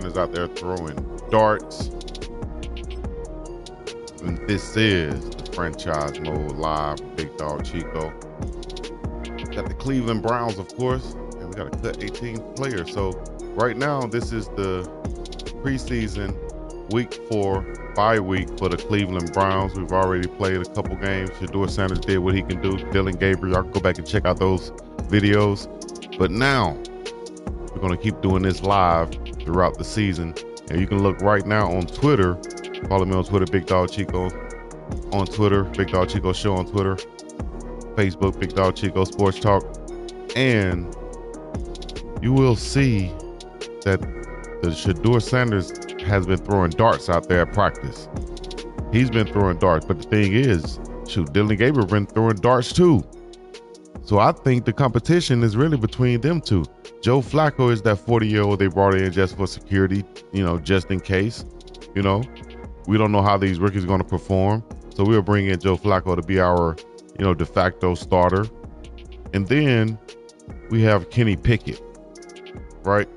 is out there throwing darts, and this is the franchise mode live with Big Dog Chico. Got the Cleveland Browns, of course, and we got to cut 18 players. So right now, this is the preseason week 4 bye week for the Cleveland Browns. We've already played a couple games. SHEDEUR Sanders did what he can do. Dylan Gabriel, y'all can go back and check out those videos. But now we're going to keep doing this live throughout the season. And you can look right now on Twitter. Follow me on Twitter, Big Dog Chico. On Twitter, Big Dog Chico Show on Twitter. Facebook, Big Dog Chico Sports Talk. And you will see that the SHEDEUR Sanders has been throwing darts out there at practice. He's been throwing darts. But the thing is, Dylan Gabriel been throwing darts too. So I think the competition is really between them two. Joe Flacco is that 40-year-old they brought in just for security, just in case. We don't know how these rookies are going to perform. So we'll bring in Joe Flacco to be our, de facto starter. And then we have Kenny Pickett, right?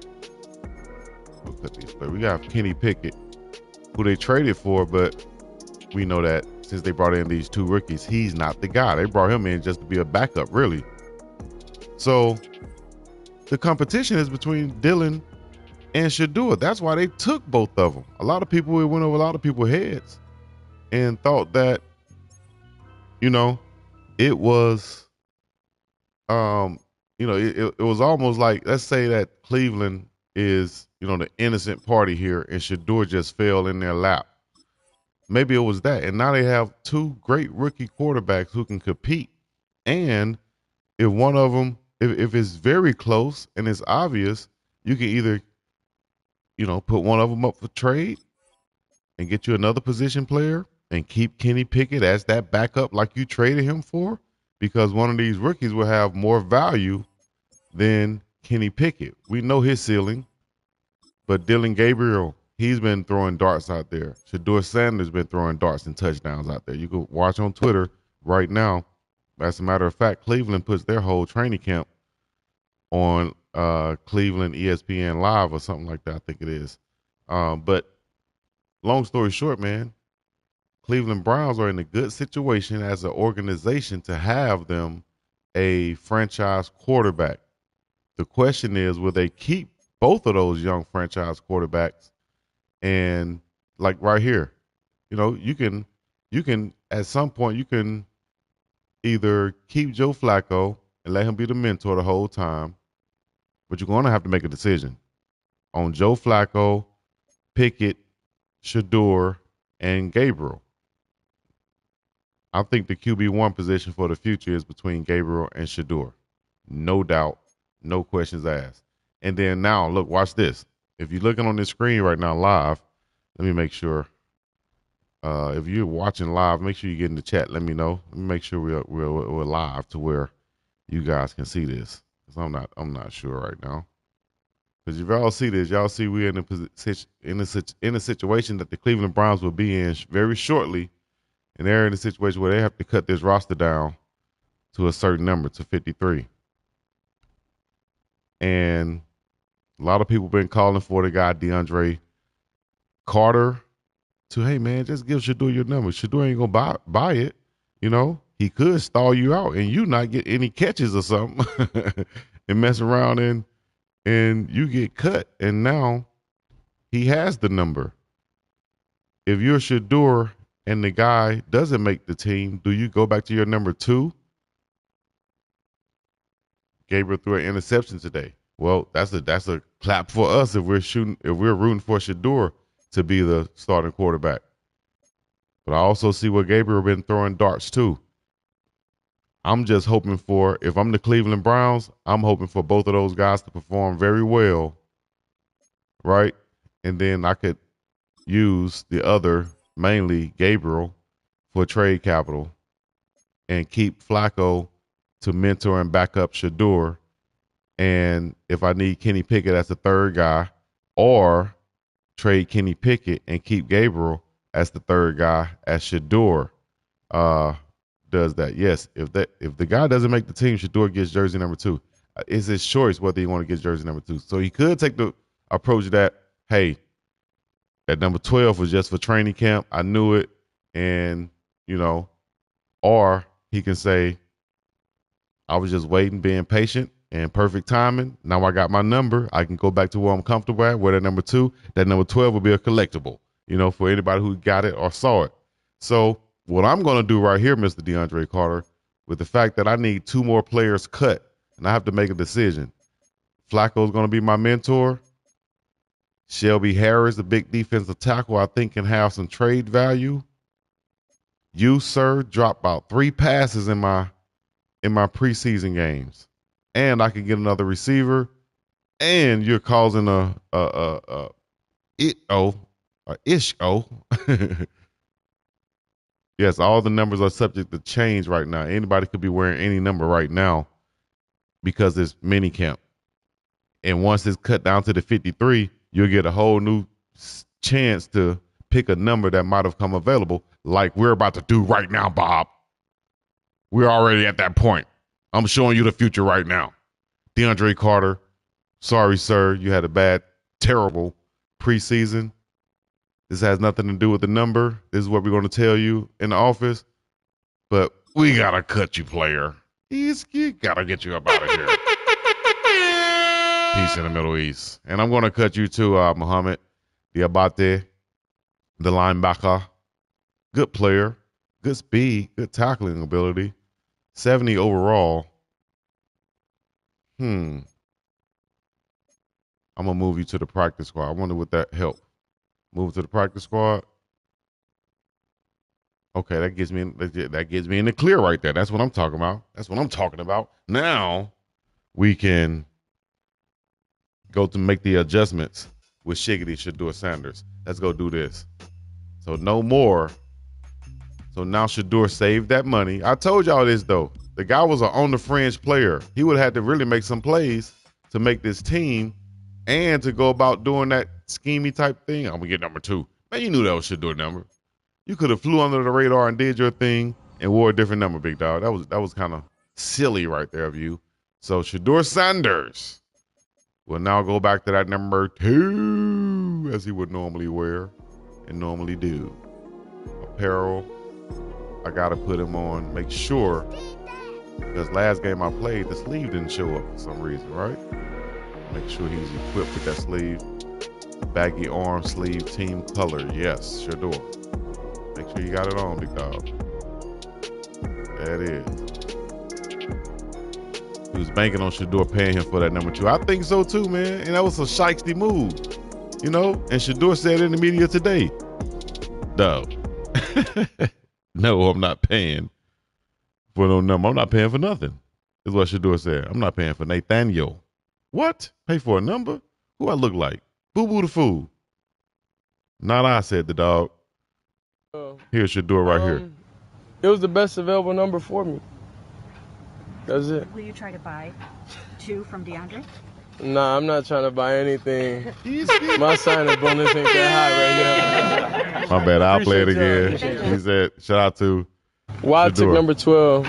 We'll cut these players. We got Kenny Pickett, who they traded for, but we know that since they brought in these two rookies, he's not the guy. They brought him in just to be a backup, really. So the competition is between Dylan and SHEDEUR. That's why they took both of them. It went over a lot of people's heads and thought that, it was, it was almost like, let's say that Cleveland is, the innocent party here and SHEDEUR just fell in their lap. Maybe it was that. And now they have two great rookie quarterbacks who can compete. And if one of them, if it's very close and it's obvious, you can either, put one of them up for trade and get you another position player and keep Kenny Pickett as that backup like you traded him for, because one of these rookies will have more value than Kenny Pickett. We know his ceiling, but Dylan Gabriel, he's been throwing darts out there. SHEDEUR Sanders been throwing darts and touchdowns out there. You can watch on Twitter right now. As a matter of fact, Cleveland puts their whole training camp on Cleveland ESPN Live or something like that, I think it is. But long story short, man, Cleveland Browns are in a good situation as an organization to have them a franchise quarterback. The question is, will they keep both of those young franchise quarterbacks? And like right here, you can at some point you can either keep Joe Flacco and let him be the mentor the whole time, but you're going to have to make a decision on Joe Flacco, Pickett, SHEDEUR, and Gabriel. I think the QB1 position for the future is between Gabriel and SHEDEUR. No doubt, no questions asked. And then now, look, watch this. If you're looking on this screen right now live, let me make sure. If you're watching live, make sure you get in the chat. Let me know. Let me make sure we're live to where you guys can see this. Because I'm not sure right now. Because if y'all see this, y'all see we're in a situation that the Cleveland Browns will be in very shortly, and they're in a situation where they have to cut this roster down to a certain number, to 53. And a lot of people been calling for the guy DeAndre Carter to, hey man, just give SHEDEUR your number. SHEDEUR ain't gonna buy it. He could stall you out and you not get any catches or something and mess around and you get cut. And now he has the number. If you're SHEDEUR and the guy doesn't make the team, do you go back to your number 2? Gabriel threw an interception today. Well, that's a clap for us if we're rooting for SHEDEUR to be the starting quarterback. But I also see where Gabriel been throwing darts too. I'm just hoping for, if I'm the Cleveland Browns, I'm hoping for both of those guys to perform very well, right? And then I could use the other, mainly Gabriel, for trade capital and keep Flacco to mentor and back up SHEDEUR. And if I need Kenny Pickett as the third guy, or trade Kenny Pickett and keep Gabriel as the third guy as SHEDEUR does that. Yes, if the guy doesn't make the team, SHEDEUR gets jersey number 2. It's his choice whether he want to get jersey number 2. So he could take the approach that hey, that number 12 was just for training camp. I knew it. And, you know, or he can say, I was just waiting, being patient, and perfect timing. Now I got my number. I can go back to where I'm comfortable at, where that number 2, that number 12 will be a collectible, you know, for anybody who got it or saw it. So what I'm going to do right here, Mr. DeAndre Carter, with the fact that I need 2 more players cut, and I have to make a decision. Flacco's going to be my mentor. Shelby Harris, the big defensive tackle, I think can have some trade value. You, sir, dropped about 3 passes in my preseason games, and I can get another receiver. And you're causing a ish-o. Yes, all the numbers are subject to change right now. Anybody could be wearing any number right now because it's mini camp. And once it's cut down to the 53, you'll get a whole new chance to pick a number that might have come available, like we're about to do right now, Bob. We're already at that point. I'm showing you the future right now. DeAndre Carter, sorry, sir, you had a bad, terrible preseason. This has nothing to do with the number. This is what we're going to tell you in the office. But we got to cut you, player. You got to get you up out of here. Peace in the Middle East. And I'm going to cut you too, Muhammad Diabate, the linebacker. Good player, good speed, good tackling ability. 70 overall. I'm going to move you to the practice squad. I wonder would that help. Move to the practice squad. Okay, that gets me in the clear right there. That's what I'm talking about. Now we can go to make the adjustments with SHEDEUR Sanders. Let's go do this. So no more. So now SHEDEUR saved that money. I told y'all this though. The guy was an on the fringe player. He would have had to really make some plays to make this team and to go about doing that schemey type thing. I'm gonna get number 2. Man, you knew that was SHEDEUR number. You could have flew under the radar and did your thing and wore a different number, big dog. That was kind of silly right there of you. So SHEDEUR Sanders will now go back to that number 2 as he would normally wear and normally do. Apparel, I got to put him on, make sure, because last game I played, the sleeve didn't show up for some reason, right? Make sure he's equipped with that sleeve. Baggy arm sleeve, team color. Yes, SHEDEUR. Make sure you got it on, big dog. There it is. He was banking on SHEDEUR paying him for that number 2. I think so too, man. And that was a shiesty move, you know? And SHEDEUR said in the media today, no. No, I'm not paying for no number. I'm not paying for nothing, is what SHEDEUR said. I'm not paying for Nathaniel. What? Pay for a number? Who I look like? Boo-boo the fool. Not I, said the dog. Here's SHEDEUR right here. It was the best available number for me. That's it. Will you try to buy 2 from DeAndre? Nah, I'm not trying to buy anything. My signing bonus ain't that high right now. My bad. I'll play it again. He said, shout out to Why I took number 12.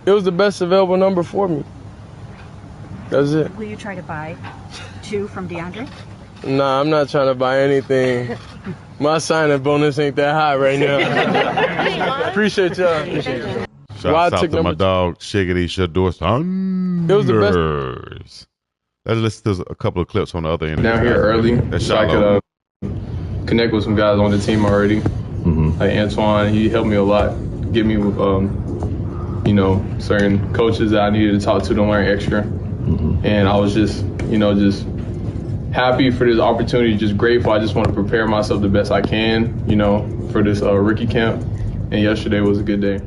It was the best available number for me. That's it. Will you try to buy 2 from DeAndre? Nah, I'm not trying to buy anything. My signing bonus ain't that high right now. Appreciate y'all. Shout out to my dog, SHEDEUR Sanders. It was the best. Let's listen to a couple of clips on the other end. Down here early, so I could connect with some guys on the team already. Like Antoine, he helped me a lot, get me with, you know, certain coaches that I needed to talk to learn extra. And I was just, you know, just happy for this opportunity, just grateful. I just want to prepare myself the best I can, you know, for this rookie camp. And yesterday was a good day.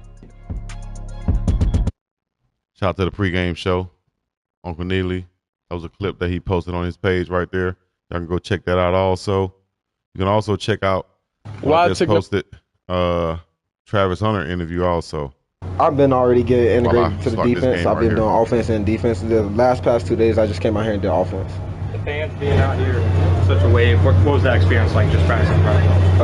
Shout out to the pregame show, Uncle Neely. That was a clip that he posted on his page right there. Y'all can go check that out also. You can also check out I just posted Travis Hunter interview also. I've been already getting integrated to the defense. I've been doing offense and defense. The last past 2 days, I just came out here and did offense. The fans being out here in such a wave, what was that experience like just practicing?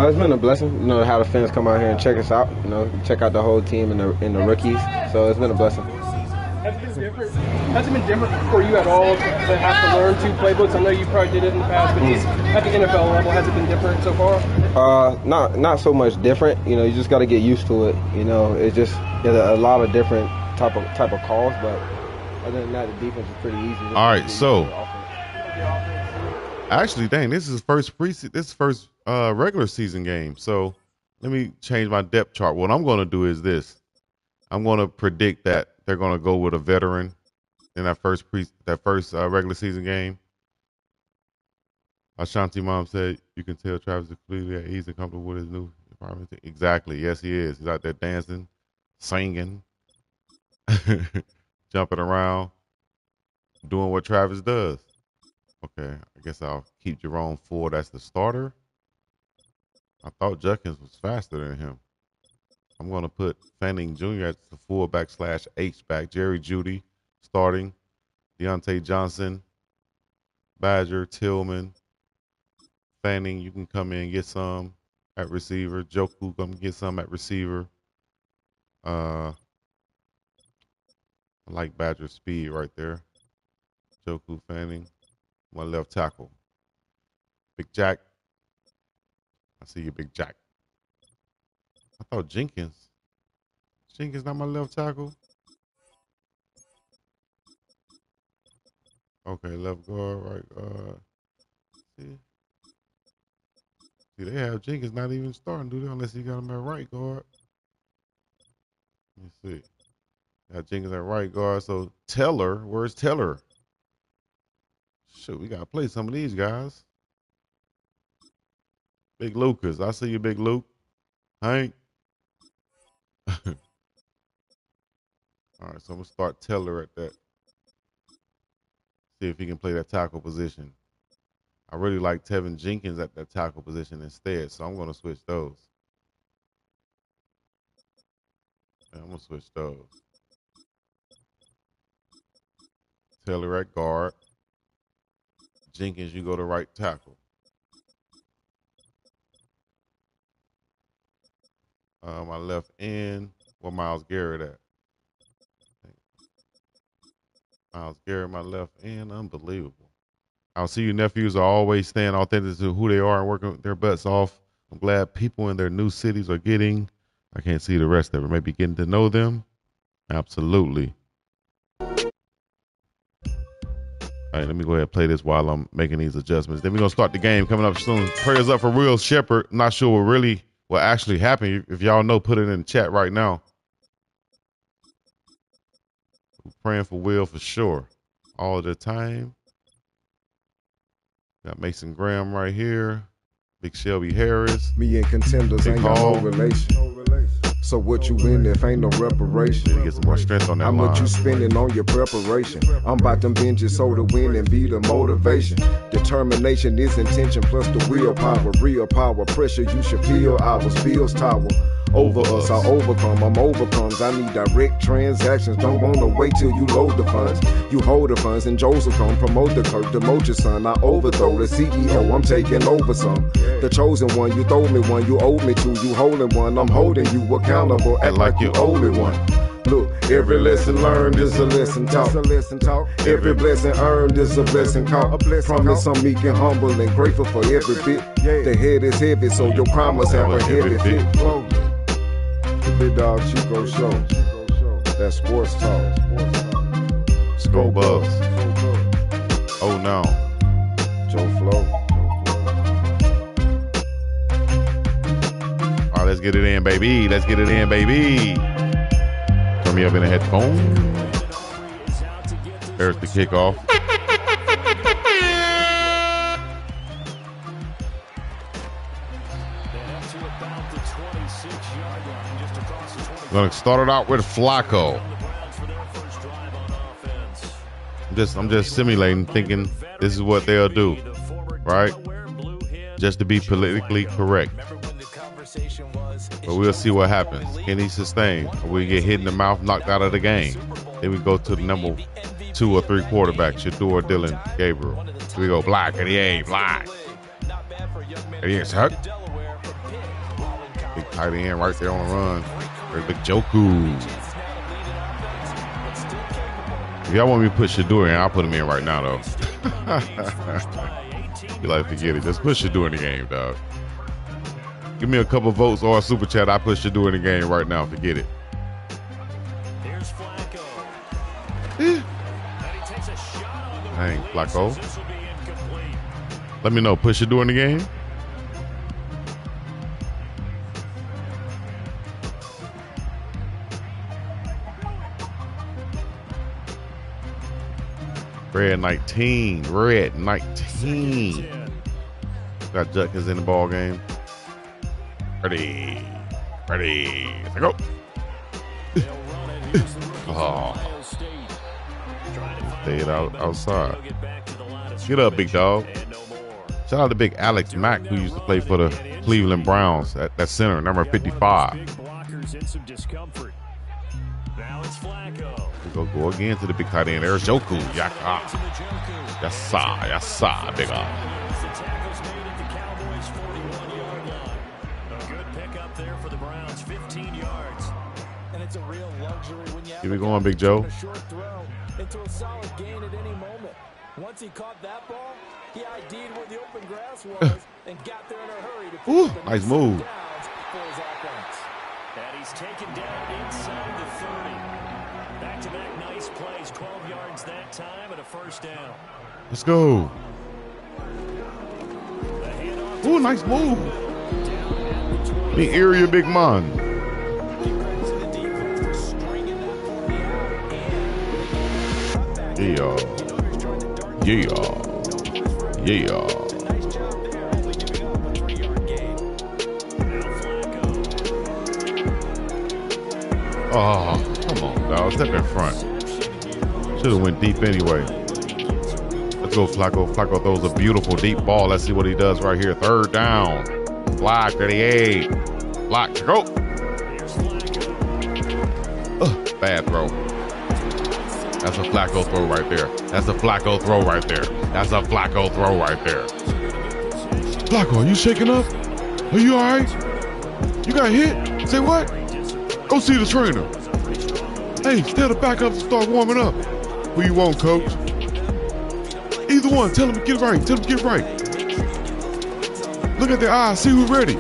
It's been a blessing, you know, to have the fans come out here and check us out, you know, check out the whole team and the rookies. So it's been a blessing. Have you different? Has it been different for you at all to have to learn 2 playbooks? I know you probably did it in the past, but just at the NFL level, has it been different so far? Not so much different. You know, you just got to get used to it. You know, it's just a lot of different type of calls, but other than that, the defense is pretty easy. All right, so actually, dang, this is first regular season game. So let me change my depth chart. What I'm going to do is this. I'm going to predict that they're going to go with a veteran in that first regular season game. Ashanti mom said you can tell Travis is completely at ease and comfortable with his new environment. Exactly. Yes, he is. He's out there dancing, singing, jumping around, doing what Travis does. Okay, I guess I'll keep Jerome Ford as the starter. I thought Judkins was faster than him. I'm going to put Fanning Jr. as the fullback / H-back. Jerry Jeudy starting. Deontay Johnson, Badger, Tillman. Fanning, you can come in and get some at receiver. Joku, come get some at receiver. I like Badger's speed right there. Joku, Fanning. My left tackle. Big Jack. I see you, Big Jack. I thought Jenkins not my left tackle. Okay, left guard, right guard. See, they have Jenkins not even starting, do they? Unless he got him at right guard. Let me see. Got Jenkins at right guard. So Teller, where's Teller? Shoot, we gotta play some of these guys. Big Lucas, I see you, Big Luke. Hank. All right, so I'm gonna start Teller at that. See if he can play that tackle position. I really like Tevin Jenkins at that tackle position instead, so I'm gonna switch those. Yeah, I'm gonna switch those. Taylor at guard. Jenkins, you go to right tackle. My left end, where Myles Garrett at? Myles Garrett, my left end, unbelievable. I'll see you nephews are always staying authentic to who they are and working their butts off. I'm glad people in their new cities are getting, I can't see the rest of it, maybe getting to know them. Absolutely. All right, let me go ahead and play this while I'm making these adjustments. Then we're going to start the game coming up soon. Prayers up for Real Shepherd. I'm not sure what actually happened. If y'all know, put it in the chat right now. We're praying for Will for sure. All the time. Got Mason Graham right here. Big Shelby Harris. Me and contenders ain't got no relation. So what you win if ain't no reparation? Need to get some more strength on that How line. much you spending on your preparation? I'm about them binges so to win and be the motivation. Determination is intention plus the willpower. Real power, pressure you should feel. Ours feels tower. Over us, I overcome, I'm overcomes. I need direct transactions, don't wanna wait till you load the funds. You hold the funds and Joseph come, promote the Kirk, demote your son. I overthrow the CEO, I'm taking over some. The chosen one, you throw me one, you owe me two, you holding one, I'm holding you accountable, act like you owe me one. Look, every lesson learned is a lesson taught. Every blessing earned is a blessing caught. Promise I'm meek and humble and grateful for every bit. The head is heavy, so your promise have a heavy fit. The BiggDoggChico Show. That's sports talk. Go Bucks. Oh no. Joe Flo. All right, let's get it in, baby. Let's get it in, baby. Turn me up in the headphone. There's the kickoff. We're gonna start it out with Flacco. I'm just simulating, thinking this is what they'll do, right? Just to be politically correct. But we'll see what happens. Can he sustain? Or we get hit in the mouth, knocked out of the game? Then we go to the number 2 or 3 quarterback, SHEDEUR, Dylan, Gabriel. So we go Black, and he ain't Black. And he is hurt. Big tight end right there on the run. Very big Joku. If y'all want me to put SHEDEUR in, I'll put him in right now, though. You like, forget it. Just put SHEDEUR in the game, dog. Give me a couple votes or a super chat. I put SHEDEUR in the game right now. Forget it. Dang, Flacco. Let me know. Put SHEDEUR in the game. Red 19. Red 19. Got Judkins in the ball game. Ready. Ready. Let's go. Oh. Stayed outside. Get up, big dog. Shout out to big Alex Mack, who used to play for the Cleveland Browns at that center, number 55. We'll go again to the big tight end. There's Joku. Yaka. Yassa, big up. Keep it going, Big Joe. Into a solid gain at any moment. Once he caught that ball, he ID'd where the open grass was and got there in a hurry to ooh, nice move. For his offense. And he's taken down inside the 30. Back-to-back nice plays, 12 yards that time and a first down. Let's go. Ooh, nice move. The area big man. Yeah. Oh, come on, dog. Step in front. Should have went deep anyway. Let's go, Flacco. Flacco throws a beautiful deep ball. Let's see what he does right here. Third down. Block 38. Block to go. Bad throw. That's a Flacco throw right there. That's a Flacco throw right there. That's a Flacco throw right there. Flacco, are you shaking up? Are you all right? You got hit? Say what? Go see the trainer. Hey, tell the backup to start warming up. Who you want, coach? Either one. Tell him to get right. Tell him to get right. Look at their eyes. See who's ready.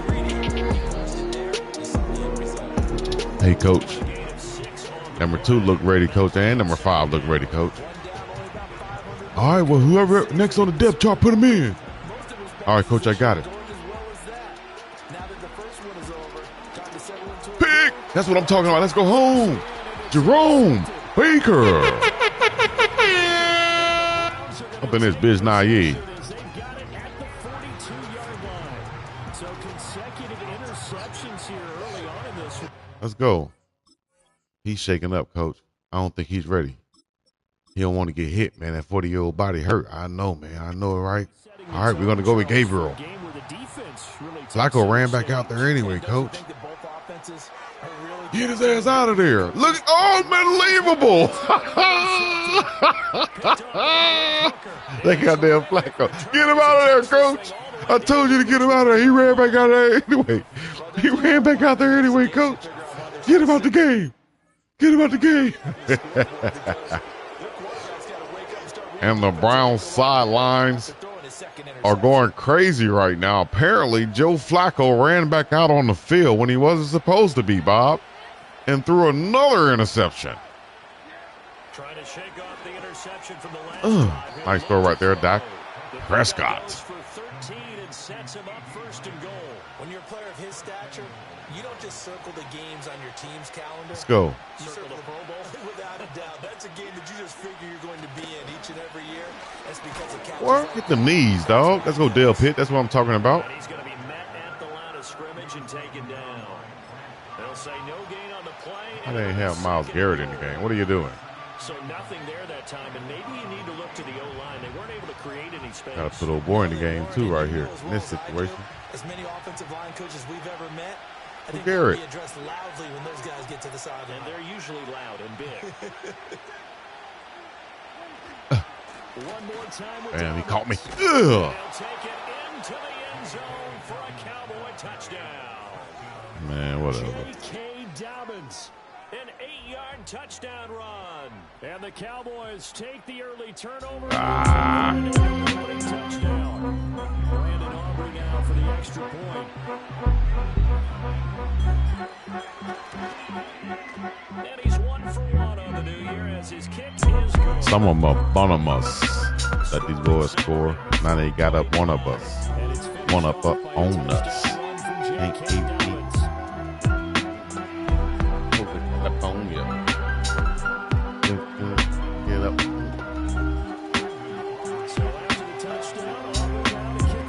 Hey, coach. Number 2 look ready, coach, and number 5 look ready, coach. All right, well, whoever next on the depth chart, put him in. All right, coach, I got it. Pick! That's what I'm talking about. Let's go home. Jerome Baker. Up in this bitch, Naye. Let's go. He's shaking up, coach. I don't think he's ready. He don't want to get hit, man. That 40-year-old body hurt. I know, man. I know it, right? All right, we're going to go with Gabriel. Flacco ran back out there anyway, coach. Get his ass out of there. Look. Unbelievable. That goddamn Flacco. Get him out of there, coach. I told you to get him out of there. He ran back out there anyway. He ran back out there anyway, coach. Get him out the game. Get him out the game. And the Browns sidelines are going crazy right now. Apparently, Joe Flacco ran back out on the field when he wasn't supposed to be, Bob, and threw another interception. Trying to shake off the interception from the last nice throw right there, Dak Prescott. For 13 and sets him up first and goal. When you're a player of his stature, you don't just circle the games on your team's calendar. Let's go. You circle the Pro Bowl without a doubt. That's a game that you just figure you're going to be in each and every year. That's because of What? Get the knees, dog. Let's go, Dale Pitt. That's what I'm talking about. And he's going to be met at the line of scrimmage and taken down. They'll say no gain on the play. I didn't have Myles Garrett in the game. What are you doing? So nothing there that time, and maybe you need to look to the O-line. They weren't able to create any space. Got to put old boy in the game too, right here in this situation. As many offensive line coaches we've ever met, I think Garrett. they'll be addressed loudly when those guys get to the sideline. And they're usually loud and big. One more time. Damn, he caught me. Ugh. They'll take it into the end zone for a Cowboy touchdown. Man, whatever. J.K. Dobbins An 8-yard touchdown run. And the Cowboys take the early turnover. Touchdown. Brandon Aubrey now for the extra point. And he's 1 for 1 on the new year as his kick is good. Some of them are bonus. Let these boys score. Now they got up one of us. One up on us. Ain't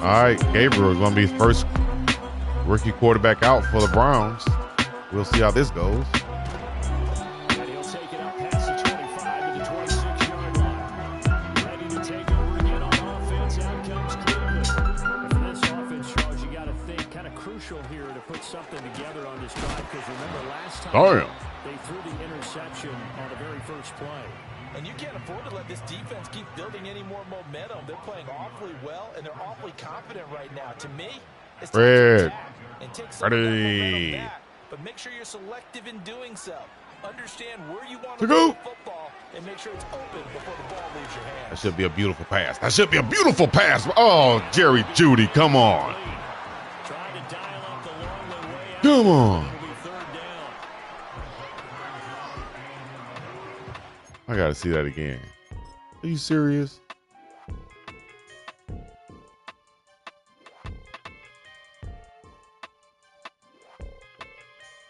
All right, Gabriel is going to be his first rookie quarterback out for the Browns. We'll see how this goes. And he'll take it up past the 25 to the 26-yard line. Ready to take over again on offense. Out comes Cleveland. And for this offense, Charles, you got to think kind of crucial here to put something together on this drive because remember last time they threw the interception on the very first play. And you can't afford to let this defense keep building any more momentum. They're playing awfully well, and they're awfully confident right now. To me, it's time to attack and take some of that momentum back. But make sure you're selective in doing so. Understand where you want to go the football and make sure it's open before the ball leaves your hands. That should be a beautiful pass. That should be a beautiful pass. Oh, Jerry Jeudy, come on. Come on. I got to see that again. Are you serious?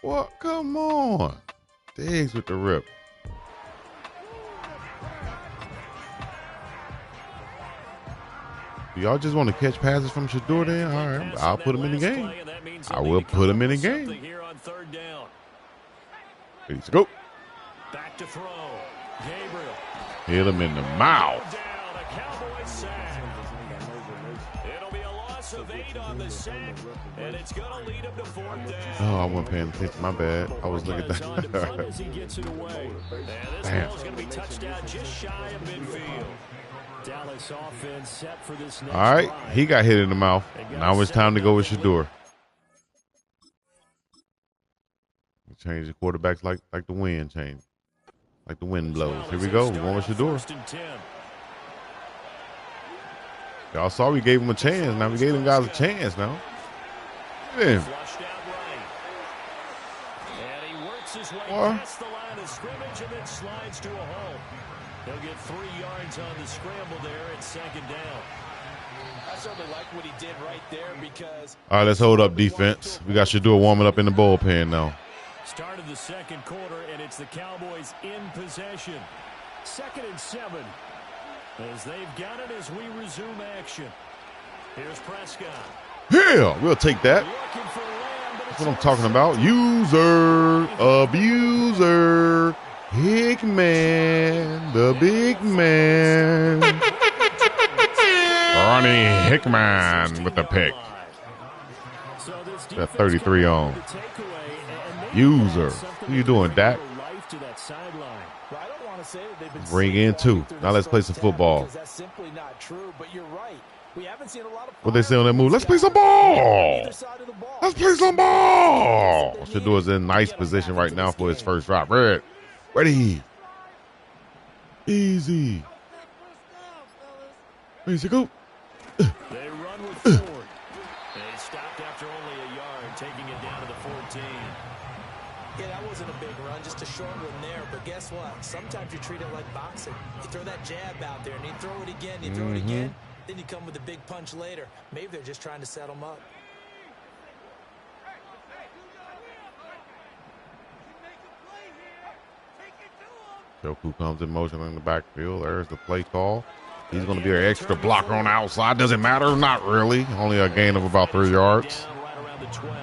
What? Come on. Diggs with the rip. Y'all just want to catch passes from SHEDEUR then? All right, I'll put him in the game. I will put him in the game. Let's go. Back to throw. Gabriel. Hit him in the mouth. It'll be a loss of 8 on the sack, and it's going to lead him to 4th down. Oh, I wasn't paying attention. My bad. I was looking at that. As he gets it away. And this ball's going to be touched out just shy of midfield. Dallas offense set for this next All right, drive. he got hit in the mouth. Now it's time to go with SHEDEUR. Change the quarterbacks like the wind change. Like the wind blows. Here we go. We're going with SHEDEUR. Y'all saw we gave him a chance. Now we gave them guys a chance now. Look at him. And he works his way past the line of scrimmage and then slides to a hole. He'll get 3 yards on the scramble there at 2nd down. I certainly like what he did right there because... All right, let's hold up defense. We got SHEDEUR warming up in the bullpen now. Start of the second quarter, and it's the Cowboys in possession. 2nd and 7. As they've got it as we resume action. Here's Prescott. Yeah, we'll take that. That's what I'm talking about. User, abuser, Hickman, the big man. Ronnie Hickman with the pick. Got 33 on. User. What are you doing, Dak? Bring in 2. Now let's play some football. What they say on that move? Let's play some ball. Let's play some ball. SHEDEUR is in nice position right now for his first drop. Red. Ready. Easy. Easy, go. They run with Ford. They stopped after only a yard, taking it down to the 14. Yeah, that wasn't a big run, just a short one there. But guess what? Sometimes you treat it like boxing. You throw that jab out there, and you throw it again, you throw it again. Then you come with a big punch later. Maybe they're just trying to set them up. Joku comes in motion in the backfield. There's the play call. He's going to be an extra blocker on the outside. Doesn't matter. Not really. Only a gain of about 3 yards. Right around the 12.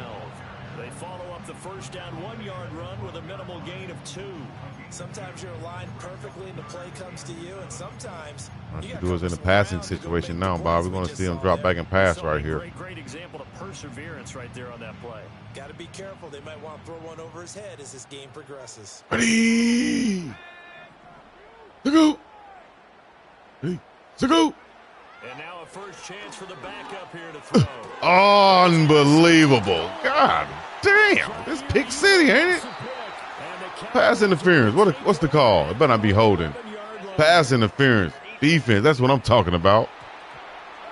They follow up the first down 1-yard run with a minimal gain of 2. Sometimes you're aligned perfectly and the play comes to you, and sometimes SHEDEUR's in a passing situation now, Bob. We're going to see him drop back and pass right here. Great example of perseverance right there on that play. Got to be careful. They might want to throw one over his head as this game progresses. Ready. To go. Hey. To go. And now a first chance for the backup here to throw. Unbelievable. God damn. This Pick City, ain't it? Pass interference. What's the call? It better not be holding. Pass interference. Defense. That's what I'm talking about.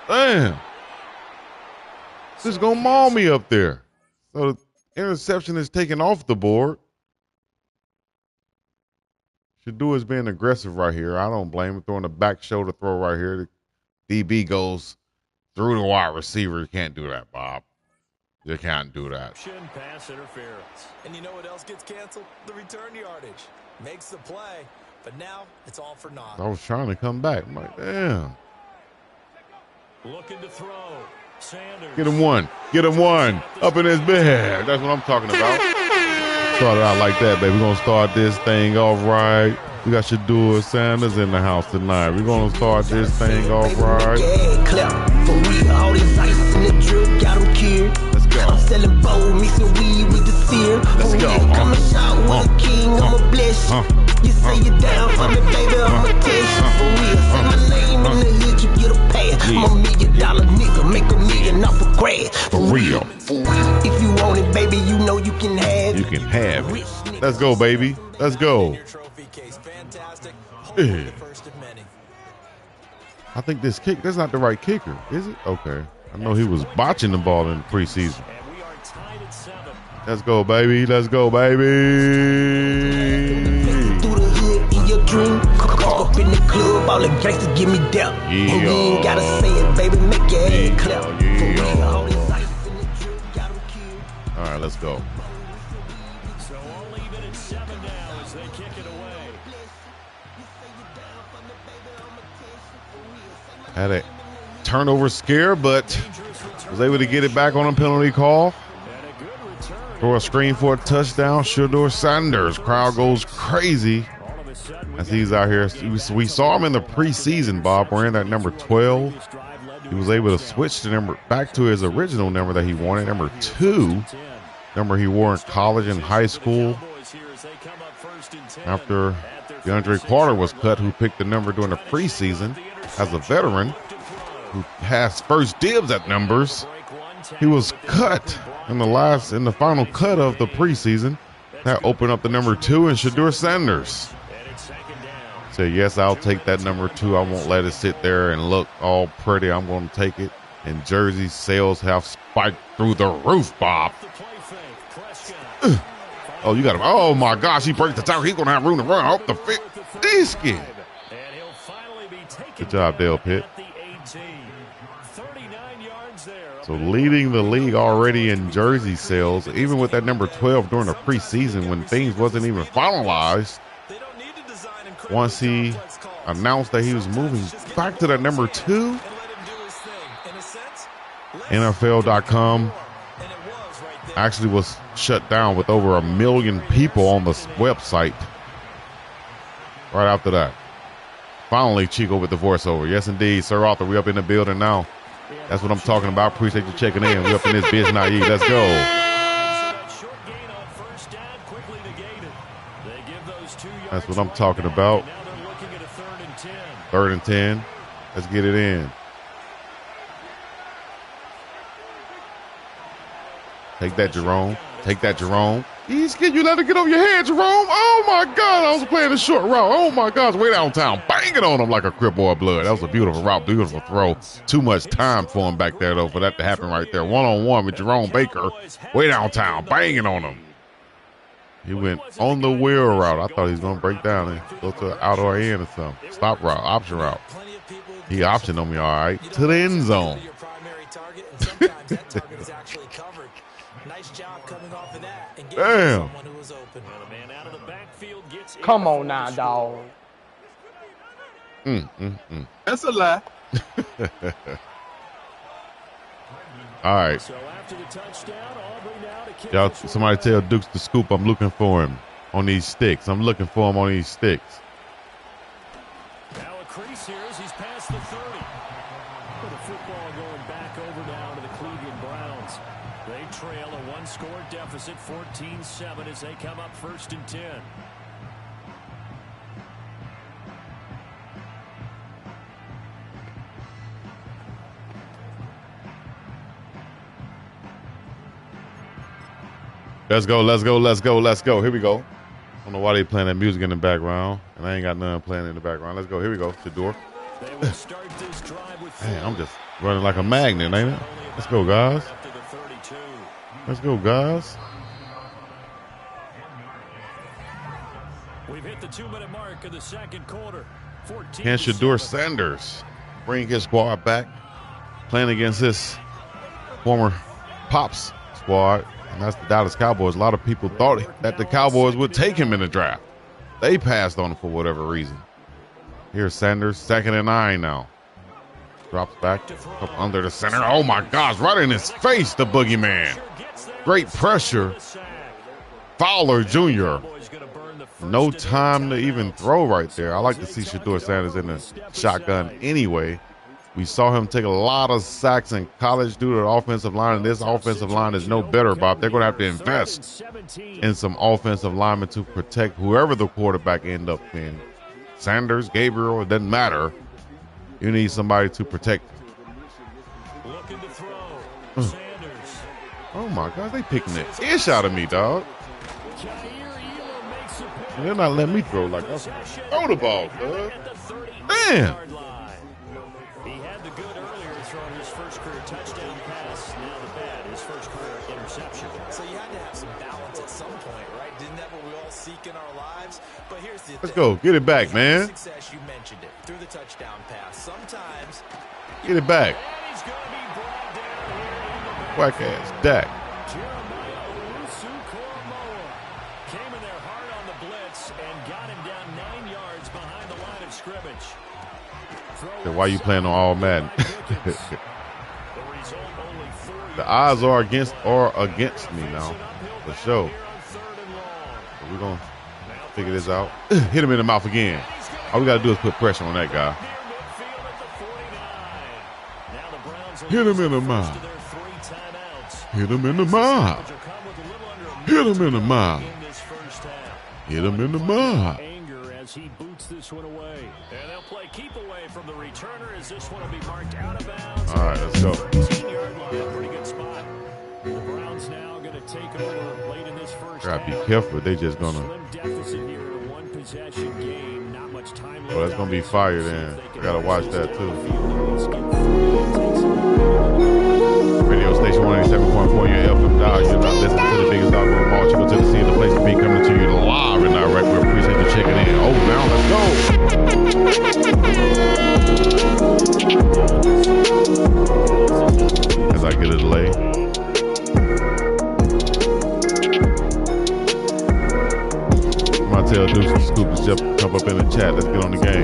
Damn. Just gonna maul me up there. So the interception is taken off the board. SHEDEUR is being aggressive right here. I don't blame him. Throwing a back shoulder throw right here. The DB goes through the wide receiver. You can't do that, Bob. You can't do that. Pass interference. And you know what else gets canceled? The return yardage. Makes the play, but now it's all for naught. I was trying to come back. I'm like, damn. Looking to throw. Sanders. Get him one. Get him one. Up in his bed. That's what I'm talking about. Started out like that, baby. We're going to start this thing off right. We got SHEDEUR Sanders in the house tonight. We're going to start this thing off right. Let's go. I'm selling bold, mixing weed with the sear. Let's go. I'm a shot, I'm a king, I'm a bless you. You say you're down for me, baby, I'm a test you. For real, say my name in the hood, you get a pass. I'm $1 million nigga, make $1 million off a grass. For real. If you want it, baby, you know you can have it. You can have it. Let's go, baby. Let's go. I think this kick, that's not the right kicker, is it? Okay. I know he was botching the ball in the preseason. Let's go, baby. Let's go, baby. Through the hood in your dream. Cook up in the club, all the gangsters give me doubt. Yeah. And you ain't gotta say it, baby, make your head clap. All right, let's go. So all even at 7 now as they kick it away. Had a turnover scare, but was able to get it back on a penalty call. Throw a screen for a touchdown. SHEDEUR Sanders. Crowd goes crazy as he's out here. We saw him in the preseason, Bob, wearing that number 12. He was able to switch the number back to his original number that he wanted, number 2. Number he wore in college and high school. After DeAndre Carter was cut, who picked the number during the preseason as a veteran, who has first dibs at numbers. He was cut in the final cut of the preseason. That opened up the number 2 in SHEDEUR Sanders. Said, yes, I'll take that number 2. I won't let it sit there and look all pretty. I'm going to take it. And jersey sales have spiked through the roof, Bob. Oh, you got him. Oh, my gosh. He breaks the tackle. He's going to have room to run off the field. Biscuit. Good job, Dale Pitt. So leading the league already in jersey sales, even with that number 12 during the preseason when things wasn't even finalized. Once he announced that he was moving back to that number 2, NFL.com actually was shut down with over 1 million people on the website right after that. Finally, Chico with the voiceover. Yes, indeed. Sir Arthur, we up in the building now. That's what I'm talking about. Appreciate you checking in. We up in this bitch now. Let's go. That's what I'm talking about. 3rd and 10. Let's get it in. Take that, Jerome. Take that, Jerome. He's getting you let it get over your head, Jerome. Oh, my God. I was playing a short route. Oh, my gosh. Way downtown. Banging on him like a Crip Boy blood. That was a beautiful route. Beautiful throw. Too much time for him back there, though, for that to happen right there. One-on-one with Jerome Baker. Way downtown. Banging on him. He went on the wheel route. I thought he was going to break down and go to the outdoor end or something. Stop route. Option route. He optioned on me, all right. To the end zone. Nice job coming off of that and getting damn. Someone who was open. And the man out of the backfield gets Come on now, dog. That's a lie. All right. So after the touchdown, Aubrey now to kick Y'all, somebody tell Dukes the scoop I'm looking for him on these sticks. I'm looking for him on these sticks. Now a crease here as he's past the 30. With the football going back over now to the Cleveland Browns. They trail a 1-score deficit, 14-7 as they come up 1st and 10. Let's go, let's go, let's go, let's go. Here we go. don't know why they playing that music in the background, and I ain't got none playing in the background. Let's go. Here we go. SHEDEUR. Man, I'm just running like a magnet, ain't it? Let's go, guys. Let's go, guys. We've hit the 2-minute mark of the second quarter. Can SHEDEUR Sanders bring his squad back? Playing against his former Pops squad, and that's the Dallas Cowboys. A lot of people thought that the Cowboys would take him in the draft. They passed on him for whatever reason. Here's Sanders, 2nd and 9 now. Drops back up under the center. Oh, my gosh, right in his face, the boogeyman. Great pressure. Fowler Jr. No time to even throw right there. I like to see SHEDEUR Sanders in the shotgun anyway. We saw him take a lot of sacks in college due to the offensive line, and this offensive line is no better, Bob. They're going to have to invest in some offensive linemen to protect whoever the quarterback end up being. Sanders, Gabriel, it doesn't matter. You need somebody to protect. Looking to throw. Sanders. Oh, my God. They picking the ish out of me, dog. And they're not letting me throw like I throw the ball, dog. Man. He had the good earlier throwing his first career touchdown pass. Now the bad, his first career interception. So you had to have some balance at some point, right? Didn't that what we all seek in our lives? But here's the Let's go. Get it back, man. Success, you mentioned it. Through the touchdown pass. Sometimes get it back. Whack ass Dak. Came in there hard on the blitz and got him down 9 yards behind the line of scrimmage. Why you playing on all Madden? The odds are against me now, for sure. So we're gonna figure this out. Hit him in the mouth again. All we gotta do is put pressure on that guy. Hit him in the mouth. Hit him in the mouth. Hit him in the mouth. Hit him in the mouth. As he boots this one away. And they'll play keep away from the returner as this one will be marked out of bounds. All right, let's go. 13-yard line, pretty good spot. The Browns now going to take over late in this first Gotta be half. careful. They just gonna. Slim deficit here in a one-possession game. Not much time left. Oh, that's gonna be fire then. I gotta watch that too. Radio station 187.4, your FM dial. You're not listening to the biggest dog in the mall. Chico, Tennessee, the place to be, coming to you live and direct. We appreciate you checking in. Oh, now let's go. As I get a delay. Tell Deuce and Scoop to jump up in the chat. Let's get on the game.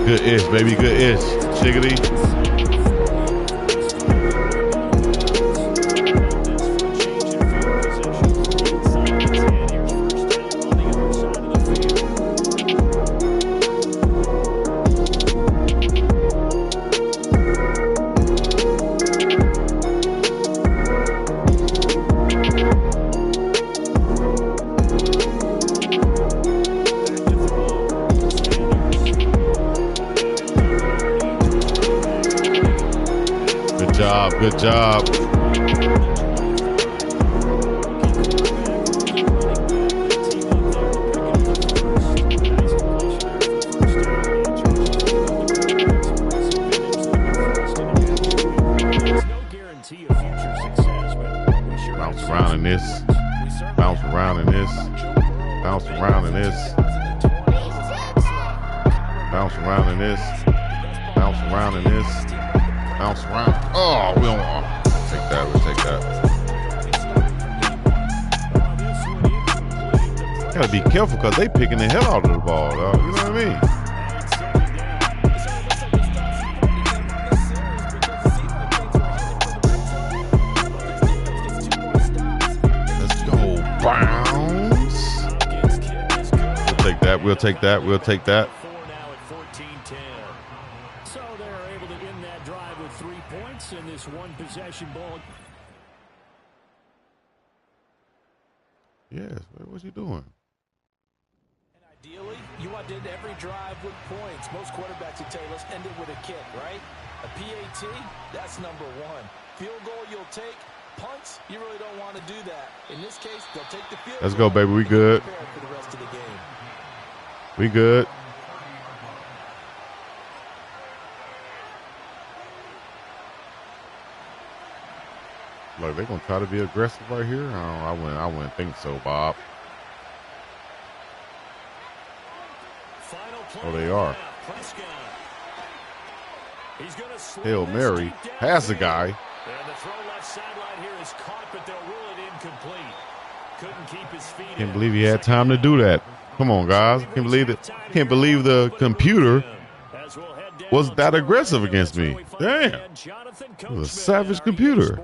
Good ish, baby. Good ish. Shiggity. Good job. Bounce around in this. Bounce around in this. Bounce around in this. Bounce around in this. Bounce around in this. Bounce around. Oh, we don't want to take that. We'll take that. Gotta be careful because they picking the hell out of the ball, dog. You know what I mean? Let's go, Browns. We'll take that. We'll take that. We'll take that. possession ball. Yes, what's he doing? Ideally, you want to end every drive with points. Most quarterbacks would tell you, let's end it with a kick, right? A PAT, that's number one. Field goal, you'll take. Punts, you really don't want to do that. In this case, they'll take the field goal. Let's go, baby. We good. For the rest of the game. We good. Like, they're going to try to be aggressive right here? I wouldn't think so, Bob. Oh, they are. Hail Mary. Pass the guy. And the throw left sideline here is caught, but they'll rule it incomplete. Couldn't keep his feet. Can't believe he had time to do that. Come on, guys. Can't believe the computer was that aggressive against me. Damn. It was a savage computer.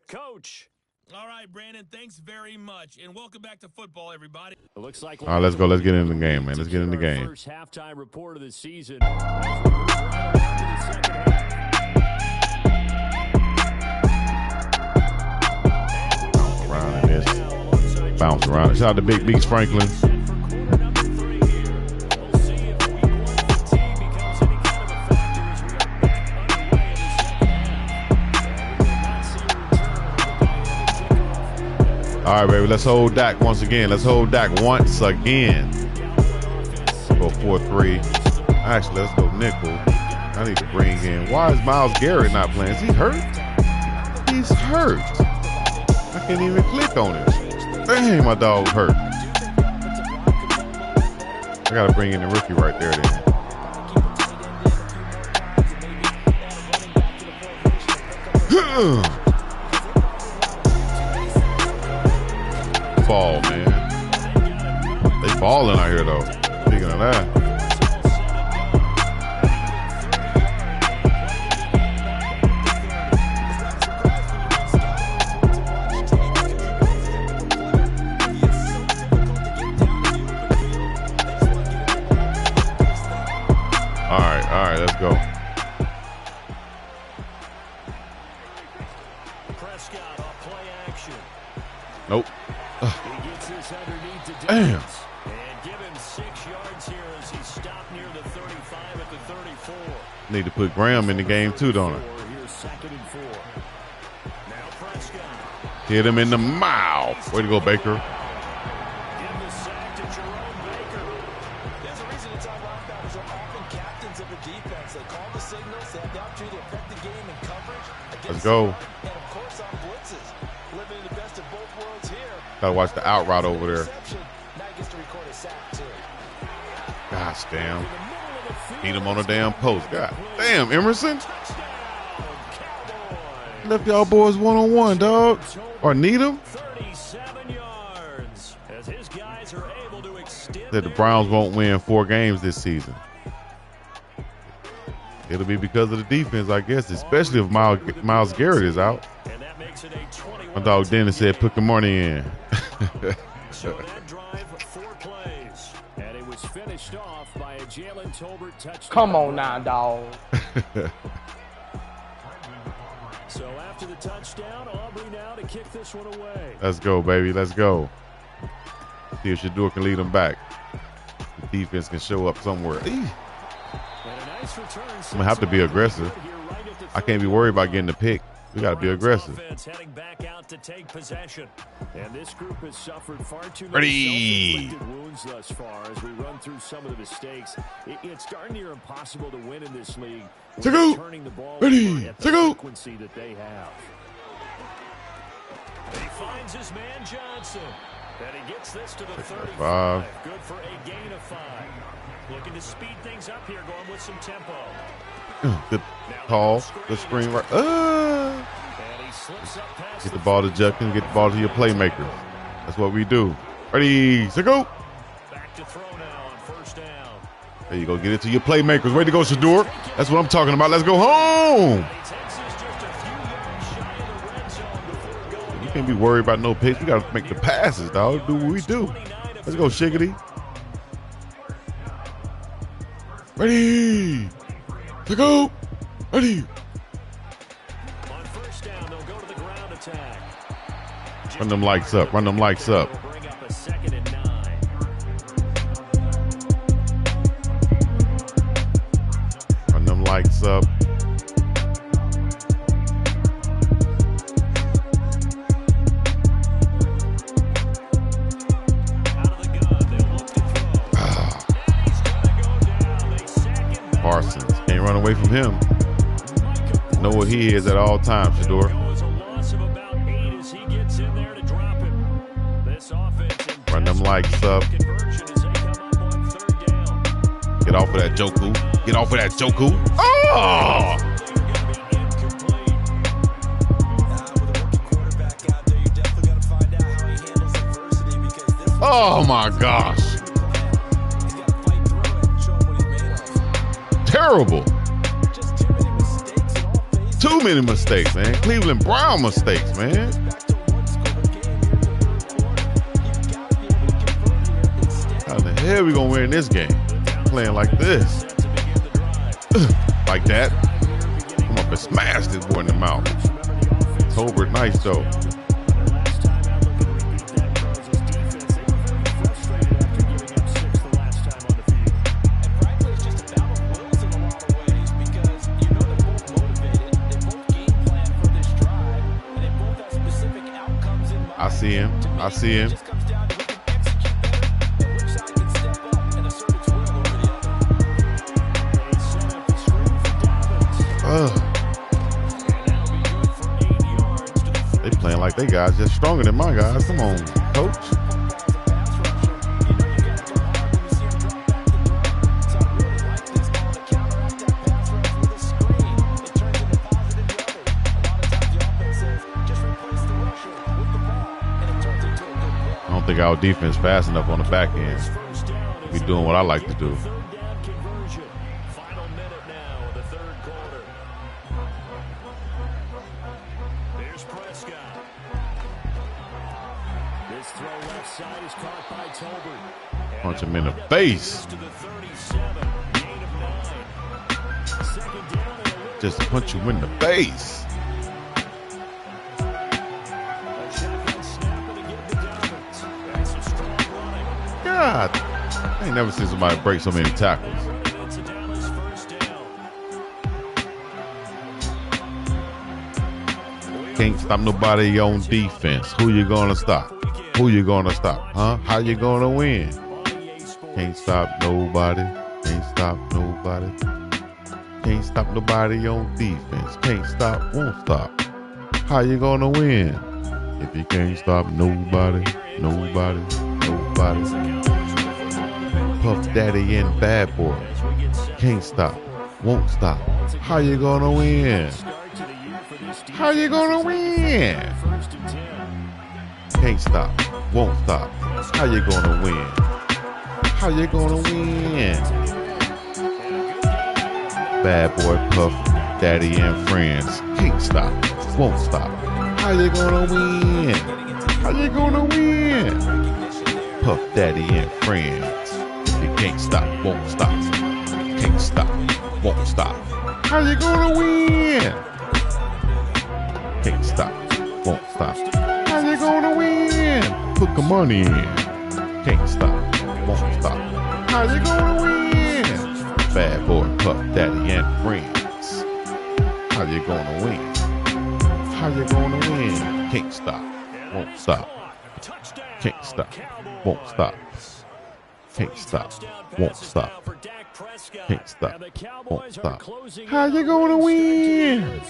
Coach. All right, Brandon, thanks very much. And welcome back to football, everybody. It looks like all right, let's go. Let's get in the game, man. Let's get in the game. First halftime report of the season. Around in this. Bounce around. Shout out to Big Beats Franklin. All right, baby, let's hold Dak once again. Let's hold Dak once again. Go 4-3. Actually, let's go nickel. I need to bring in. Why is Myles Garrett not playing? Is he hurt? He's hurt. I can't even click on it. Dang, my dog hurt. I got to bring in the rookie right there then. Ball, man. They balling out here, though. Speaking of that. All right, let's go. Prescott off play action. Nope. He gets this underneath the Damn. defense. And give him 6 yards here as he stopped near the 35 at the 34. Need to put Graham in the game too, don't I? Here's 2nd and 4. Now Prescott. Hit him in the mouth. Way to go, Baker. Give the sack to Jerome Baker. There's a reason it's our linebackers are often captains of the defense. They call the signals. They have the opportunity to affect the game in coverage. Let's go. And, of course, on blitzes. Living in the best of both worlds here. Gotta watch the out route over there. Now he gets to record a sack, too. Gosh damn. Beat him on a damn post. God damn, Emerson. Left y'all boys one-on-one, dog. Or need him. 37 yards as his guys are able to extend. That the Browns won't win 4 games this season. It'll be because of the defense, I guess, especially if Myles Garrett is out. My dog Dennis said, put the money in. So that drive, 4 plays, and it was finished off by a Jalen Tolbert touchdown. Come on now, dog. So after the touchdown, Aubrey now to kick this one away. Let's go, baby. Let's go. See if SHEDEUR can lead them back. The defense can show up somewhere. I'm going to have to be aggressive. I can't be worried about getting the pick. We got to be aggressive. Heading back out to take possession. And this group has suffered far too many self-inflicted wounds thus far as we run through some of the mistakes. It's darn near impossible to win in this league when they're turning the ball over at the frequency that they have. He finds his man Johnson. And he gets this to the 35. Good for a gain of 5. Looking to speed things up here, going with some tempo. Good call. Good screen right. Get the ball to Judkins. Get the ball to your playmakers. That's what we do. Ready, to go. Back to throw now on 1st down. There you go. Get it to your playmakers. Way to go, SHEDEUR. That's what I'm talking about. Let's go home. You can't be worried about no picks. We got to make the passes, dog. Do what we do. Let's go, Shiggity. Ready. To go. Ready. Run them lights up. Run them lights up. Bring up a 2nd and 9. Run them lights up. Parsons can't run away from him. Know where he is at all times, SHEDEUR. Run them lights up. Get off of that Joku. Get off of that Joku. Oh! Oh my gosh. Terrible. Too many mistakes, man. Cleveland Brown mistakes, man. How the hell we gonna win this game? Playing like this. Like that. Come up and smash this boy in the mouth. Tolbert, nice though. I see him. I see him. They playing like they guys just stronger than my guys. Come on, coach. I don't think our defense fast enough on the back end. Be doing what I like to do. Punch him in the face. Just punch you in the face. God, I ain't never seen somebody break so many tackles. Can't stop nobody on defense. Who you gonna stop? Who you gonna stop? Huh? How you gonna win? Can't stop nobody. Can't stop nobody. Can't stop nobody on defense. Can't stop, won't stop. How you gonna win? If you can't stop nobody, nobody, nobody. Puff Daddy and Bad Boy. Can't stop, won't stop. How you gonna win? How you gonna win? Can't stop, won't stop. How you gonna win? How you gonna win? Bad Boy, Puff Daddy and friends. Can't stop, won't stop. How you gonna win? How you gonna win? Puff Daddy and friends. You can't stop, won't stop. Can't stop, won't stop. How you gonna win? Can't stop, won't stop. How you gonna win? Put the money in. Can't stop, won't stop. How you gonna win? Bad Boy, Puff Daddy and friends. How you gonna win? How you gonna win? Can't stop, won't stop. Can't stop, won't stop. Can't stop, won't stop. Can't stop, won't stop. How you gonna win?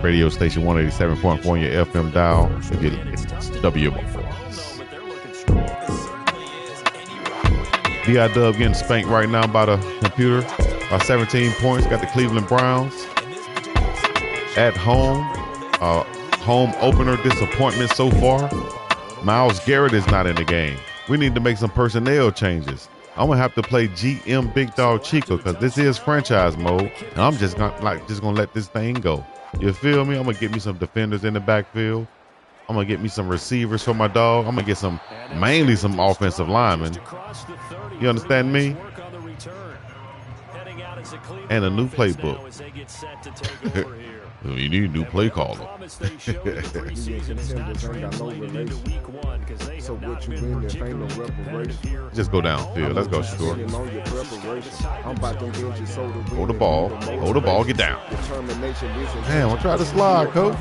Radio station 187.4 on your FM dial. It's W. BiGDoug getting spanked right now by the computer by 17 points. Got the Cleveland Browns at home. Home opener disappointment so far. Myles Garrett is not in the game. We need to make some personnel changes. I'm gonna have to play GM BiggDoggChico because this is franchise mode, and I'm just gonna let this thing go. You feel me? I'm gonna get me some defenders in the backfield. I'm gonna get me some receivers for my dog. I'm gonna get mainly some offensive linemen. You understand me? And a new playbook. You need a new play caller. So what you win if ain't no reparation? Just go downfield. Let's go, Shedeur. Hold the ball. Hold the ball. Get down. Damn, I'll try to slide, coach.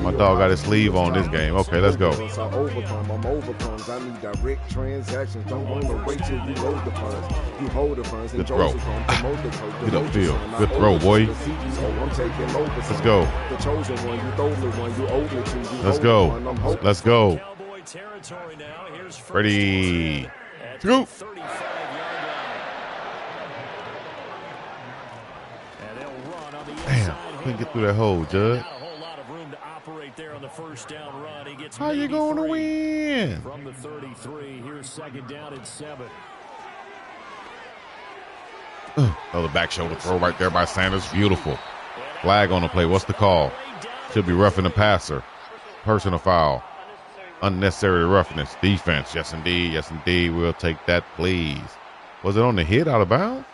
My dog got his sleeve on this game. Okay, let's go. I need direct transactions. Don't want to wait till you hold the funds. You hold the funds. Good throw. Get upfield. Good throw, boy. Let's go. Let's go. Let's go. Ready. Go. Damn, couldn't get through that hole, Judge. How you going to win? From the 33, here's second down and 7. Another back shoulder throw right there by Sanders. Beautiful. Flag on the play. What's the call? Should be roughing the passer. Personal foul. Unnecessary roughness. Defense. Yes, indeed. Yes, indeed. We'll take that, please. Was it on the hit out of bounds?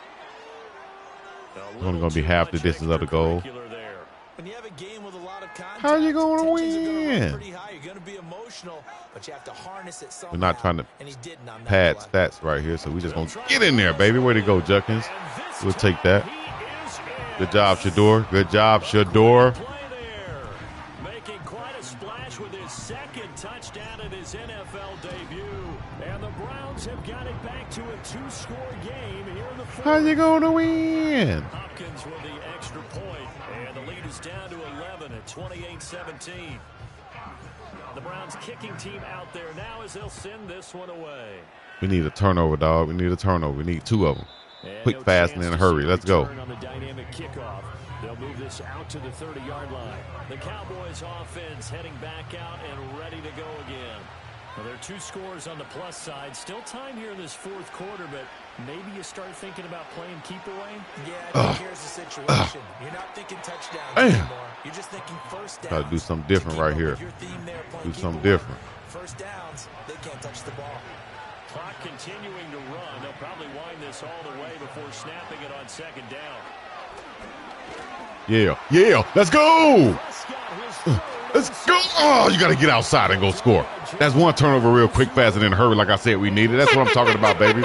Only going to be half the distance of the goal. When you have a game with a lot of contact, how are you going to win? Pretty high. You're going to be emotional, but you have to harness it somehow. We're not trying to pad stats right here, so we're just going to get in there, baby. Way to go, Judkins. We'll take that. Good job, SHEDEUR. Good job, SHEDEUR. Making quite a splash with his second touchdown in his NFL debut. And the Browns have got it back to a 2-score game here in the fourth. How you going to win? Hopkins with the extra point, and the lead is down to 11 at 28-17. The Browns kicking team out there now as they'll send this one away. We need a turnover, dog. We need a turnover. We need 2 of them. And quick, fast, and in a hurry. Let's go. On the dynamic kickoff. They'll move this out to the 30-yard line. The Cowboys offense heading back out and ready to go again. Well, there are 2 scores on the plus side. Still time here in this fourth quarter, but maybe you start thinking about playing keep away. Yeah, I think here's the situation. You're not thinking touchdowns anymore. You're just thinking first down. Got to do something different right here. Do something different. First downs, they can't touch the ball. Clock continuing to run. They'll probably wind this all the way before snapping it on second down. Yeah, yeah, let's go. Let's go. Oh, you got to get outside and go score. That's one turnover real quick, fast, and in a hurry like I said we needed. That's what I'm talking about, baby.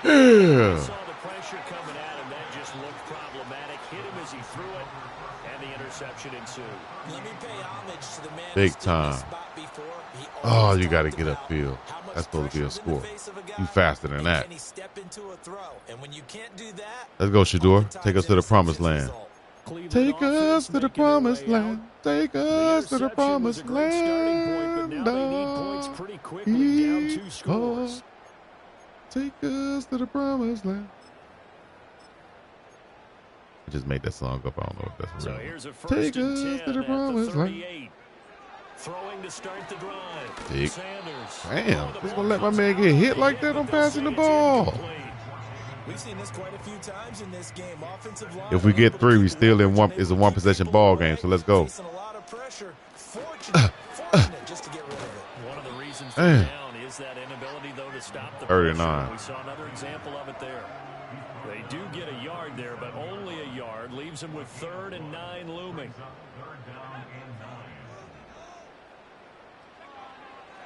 Yeah. Saw the pressure coming at him. That just looked problematic. Hit him as he threw it, and the interception ensued. Let me pay homage to the man big time. Oh, you got to get upfield. That's supposed to be a score. You faster than that. Let's go, SHEDEUR. Take us to the promised land. Take us to the promised land. Take us to the promised land. Take us to the promised land. I just made that song up. I don't know if that's real. Take us to the promised land. Throwing to start the drive. Damn, just gonna let my man get hit like that on passing the ball. We've seen this quite a few times in this game. Offensive line. If we get 3, we still in one. It's a 1-possession ball game. So let's go. Fortunate just to get rid of it. One of the reasons they're down is that inability, though, to stop the 39. We saw another example of it there. They do get a yard there, but only a yard leaves them with 3rd and 9 looming.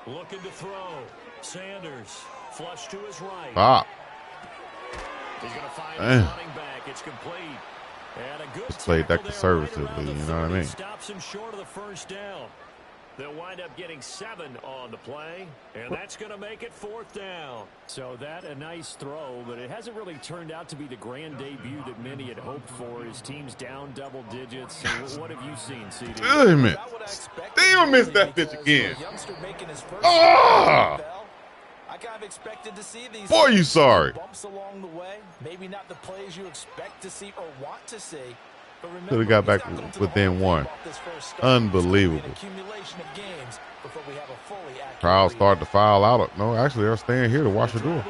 Looking to throw. Sanders flush to his right. Pop. He's going to find his running back. It's complete. And a good just played that conservatively, right you know what I mean? Stops him short of the first down. They'll wind up getting 7 on the play, and that's going to make it 4th down. So that a nice throw, but it hasn't really turned out to be the grand debut that many had hoped for. His team's down double digits. So what have you seen, CD? Damn it. Damn, missed that pitch again. Ah! I kind of expected to see these. Boy, you sorry. Bumps along the way. Maybe not the plays you expect to see or want to see. Could have got back within 1. Unbelievable. Crowd started to file out. No, actually, they're staying here to watch the door.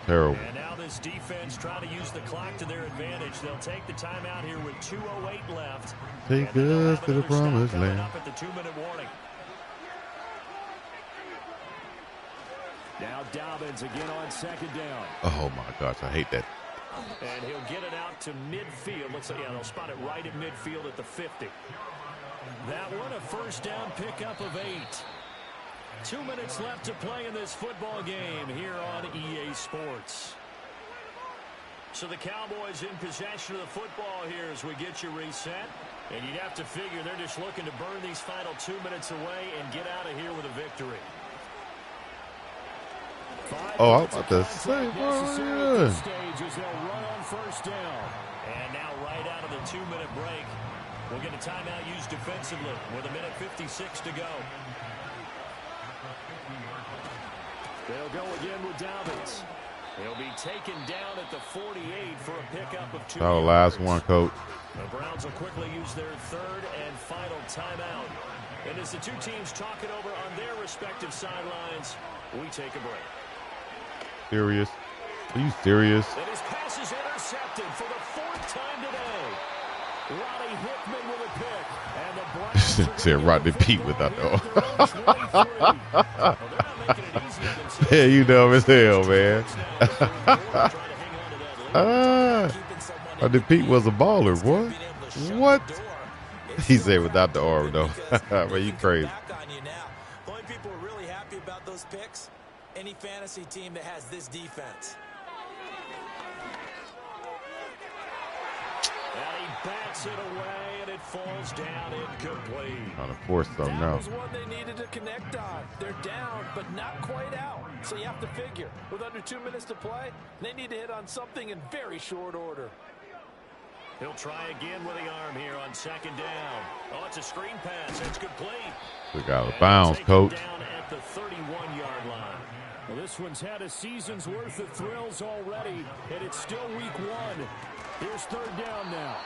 Terrible. And now this defense trying to use the clock to their advantage. They'll take the timeout here with 2:08 left. Take us to the promised land. Up at the 2-minute warning. Now Dobbins again on second down. Oh my gosh, I hate that. And he'll get it out to midfield. Let's say, yeah, they'll spot it right at midfield at the 50. That one a first down pickup of 8. 2 minutes left to play in this football game here on EA Sports. So the Cowboys in possession of the football here as we get you reset. And you'd have to figure they're just looking to burn these final 2 minutes away and get out of here with a victory. Oh, I was about to say, boy. Stages, they'll run on first down. And now right out of the 2-minute break, we'll get a timeout used defensively with 1:56 to go. They'll go again with Dobbins. He'll be taken down at the 48 for a pickup of 2. That was the last one, Coach. The Browns will quickly use their third and final timeout. And as the two teams talk it over on their respective sidelines, we take a break. Serious? Are you serious? And his pass is intercepted for the 4th time today. Ronnie Hickman with a pick. And the Browns said Rodney Pete without the Yeah, you dumb as hell, man. Rodney Pete was a baller, boy. What? He said without the arm, though. Man, you crazy. The only people who are really happy about those picks, any fantasy team that has this defense. And he bats it away, and it falls down incomplete. Trying to force something now. That was one they needed to connect on. They're down, but not quite out. So you have to figure, with under 2 minutes to play, they need to hit on something in very short order. He'll try again with the arm here on second down. Oh, it's a screen pass. It's complete. Took out of bounds, Coach. Down at the 31-yard line. Well, this one's had a season's worth of thrills already, and it's still week 1. Here's third down now.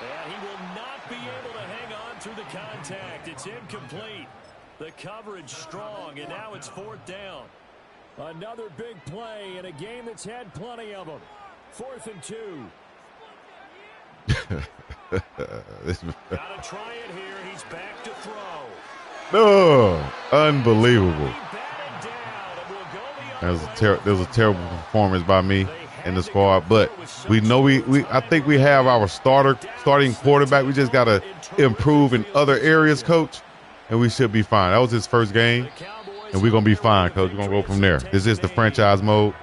And he will not be able to hang on through the contact. It's incomplete. The coverage strong, and now it's 4th down. Another big play in a game that's had plenty of them. 4th and 2. Gotta try it here. He's back to throw. No, unbelievable. That was a terrible performance by me in the squad, but we know I think we have our starting quarterback. We just gotta improve in other areas, Coach, and we should be fine. That was his first game, and we're gonna be fine, Coach. We're gonna go from there. This is the franchise mode.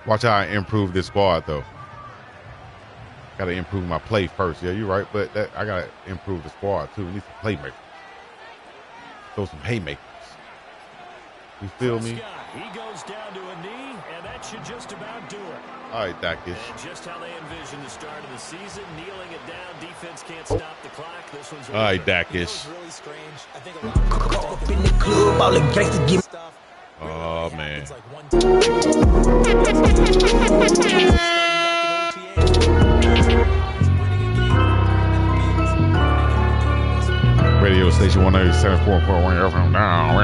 Watch how I improve this squad, though. Got to improve my play first. Yeah, you're right, but I got to improve the squad, too. We need some playmakers. Throw some haymakers. You feel me? He goes down to a knee, and that should just about do it. All right, Dakish. And just how they envision the start of the season, kneeling it down. Defense can't stop the clock. This one's all right, Dakish. Really strange. I think a lot of in the club, all the gangsters give stuff. Oh, man. Radio station 187.4 FM down.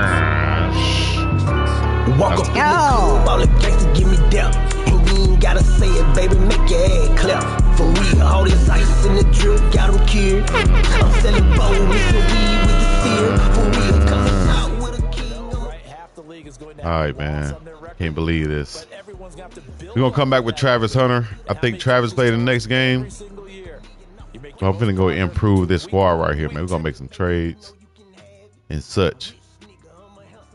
walk up in the club, all the gangsters give me depth. And you ain't gotta say it, baby, make your head clap. For real, all this ice in the drip got them cured. I'm selling bold, mixing weed with the seal. For real, coming out with a king. All right, man. Can't believe this. We're going to come back with Travis Hunter. I think Travis played the next game. So I'm going to go improve this squad right here, man. We're going to make some trades and such.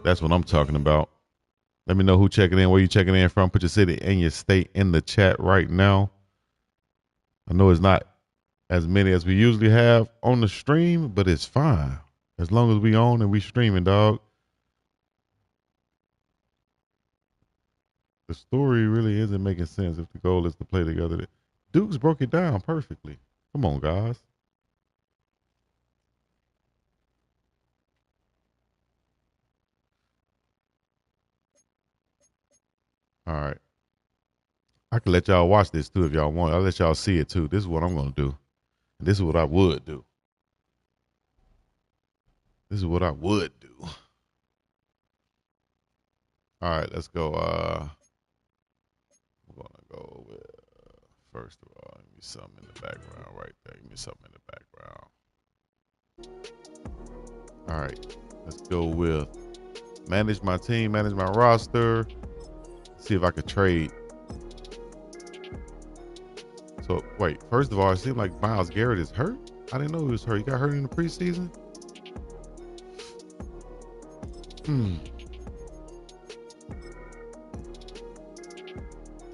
That's what I'm talking about. Let me know who checking in, where you checking in from. Put your city and your state in the chat right now. I know it's not as many as we usually have on the stream, but it's fine. As long as we on and we streaming, dog. The story really isn't making sense if the goal is to play together. Dukes broke it down perfectly. Come on, guys. All right. I can let y'all watch this too if y'all want. I'll let y'all see it too. This is what I'm going to do. And this is what I would do. This is what I would do. All right, let's go. I'm going to go with, first of all, give me something in the background right there. Give me something in the background. All right, let's go with Manage my team, manage my roster. See if I could trade. So wait, first of all, it seems like Myles Garrett is hurt. I didn't know he was hurt. He got hurt in the preseason.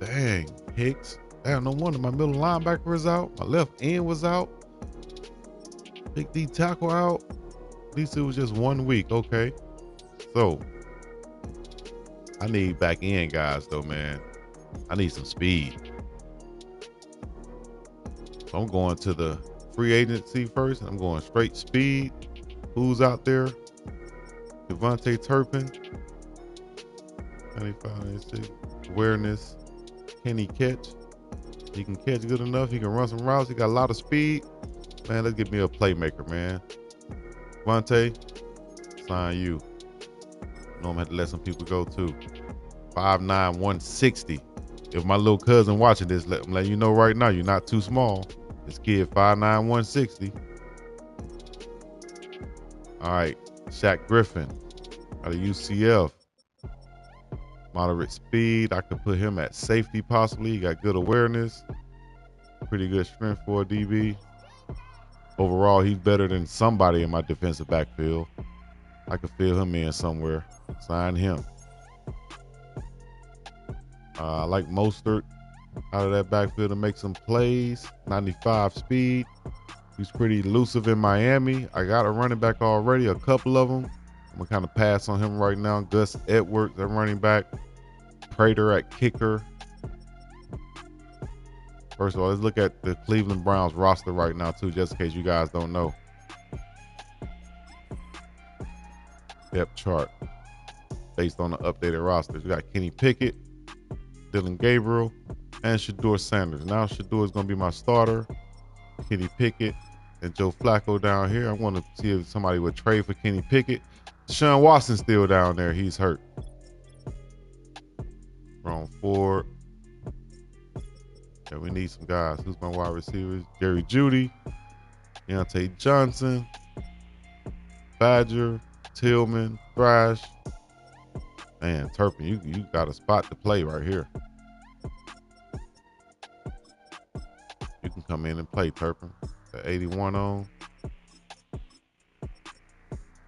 Dang, Hicks. Damn, no wonder my middle linebacker was out. My left end was out. Big D tackle out. At least it was just 1 week. Okay. So I need back end guys though, man. I need some speed. So I'm going to the free agency first. I'm going straight speed. Who's out there? Devontae Turpin. 95, 96. Awareness. Can he catch? He can catch good enough. He can run some routes. He got a lot of speed. Man, let's get me a playmaker, man. Devontae, sign you. I know I'm gonna have to let some people go too. 5'9", 160. If my little cousin watching this, I'm letting you know right now, you're not too small. This kid, 5'9", 160. All right, Shaq Griffin out of UCF. Moderate speed. I could put him at safety possibly. He got good awareness. Pretty good strength for a DB. Overall, he's better than somebody in my defensive backfield. I could fill him in somewhere. Sign him. I like Mostert out of that backfield to make some plays. 95 speed. He's pretty elusive in Miami. I got a running back already, a couple of them. I'm going to kind of pass on him right now. Gus Edwards at running back. Prater at kicker. First of all, let's look at the Cleveland Browns roster right now, too, just in case you guys don't know. Depth chart based on the updated rosters. We got Kenny Pickett, Dylan Gabriel, and SHEDEUR Sanders. Now SHEDEUR is going to be my starter. Kenny Pickett and Joe Flacco down here. I want to see if somebody would trade for Kenny Pickett. Deshaun Watson's still down there. He's hurt. Ron Ford. Yeah, we need some guys. Who's my wide receivers? Jerry Jeudy, Deontay Johnson, Badger, Tillman, Thrash. Man, Turpin, you got a spot to play right here. You can come in and play, Turpin. The 81 on.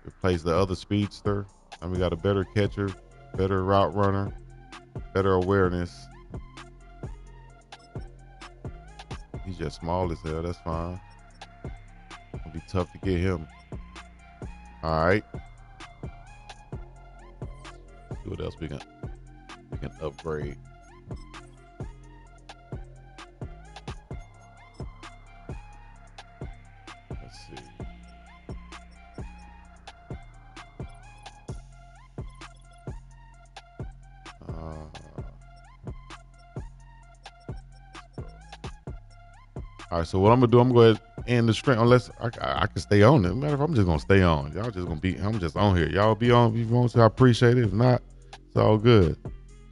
Replace the other speedster. And we got a better catcher, better route runner, better awareness. He's just small as hell. That's fine. It'll be tough to get him. All right. See what else we can upgrade. Let's see. All right, so what I'm gonna do, I'm gonna go ahead and end the stream unless I can stay on it. Matter of fact, I'm just gonna stay on. Y'all just gonna be. I'm just on here. Y'all be on if you want to. I appreciate it. If not, it's all good.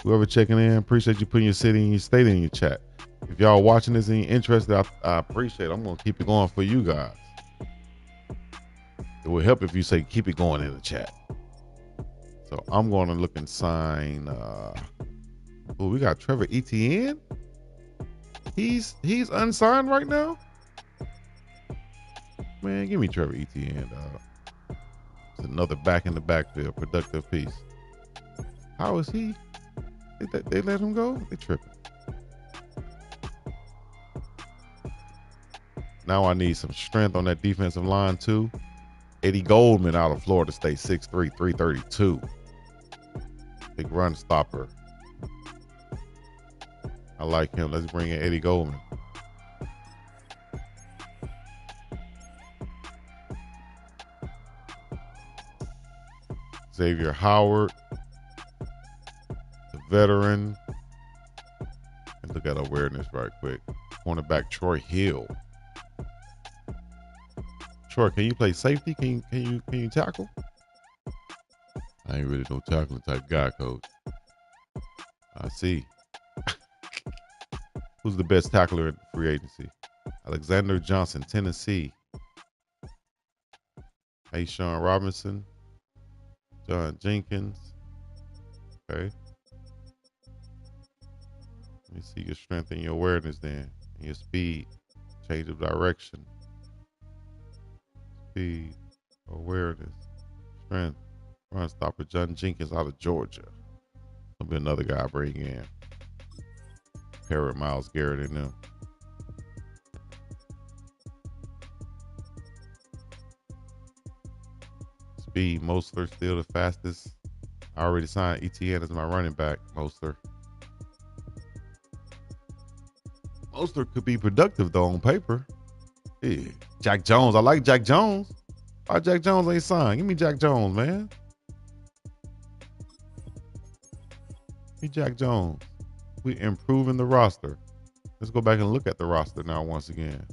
Whoever checking in, appreciate you putting your city and your state in your chat. If y'all watching this and you're interested, I appreciate it. I'm gonna keep it going for you guys. It would help if you say keep it going in the chat. So I'm going to look and sign. Oh, we got Trevor Etienne. He's unsigned right now. Man, give me Trevor Etienne, dog. It's another back in the backfield, productive piece. How is he? They let him go? They tripping. Now I need some strength on that defensive line too. Eddie Goldman out of Florida State, 6'3", 332. Big run stopper. I like him. Let's bring in Eddie Goldman. Xavier Howard, the veteran. And look at awareness right quick. Cornerback Troy Hill. Troy, can you play safety? Can you tackle? I ain't really no tackling type guy, coach. I see. Who's the best tackler in free agency? Alexander Johnson, Tennessee. Sean Robinson, John Jenkins. Okay. Let me see your strength and your awareness then. And your speed. Change of direction. Speed. Awareness. Strength. Run stopper John Jenkins out of Georgia. There'll be another guy I bring in. Pair with Myles Garrett and them. Speed. Mostler still the fastest. I already signed ETN as my running back. Mostler could be productive though on paper. Yeah. Jack Jones. I like Jack Jones. Why Jack Jones ain't signed? Give me Jack Jones, man. Give me Jack Jones. We improving the roster. Let's go back and look at the roster now once again.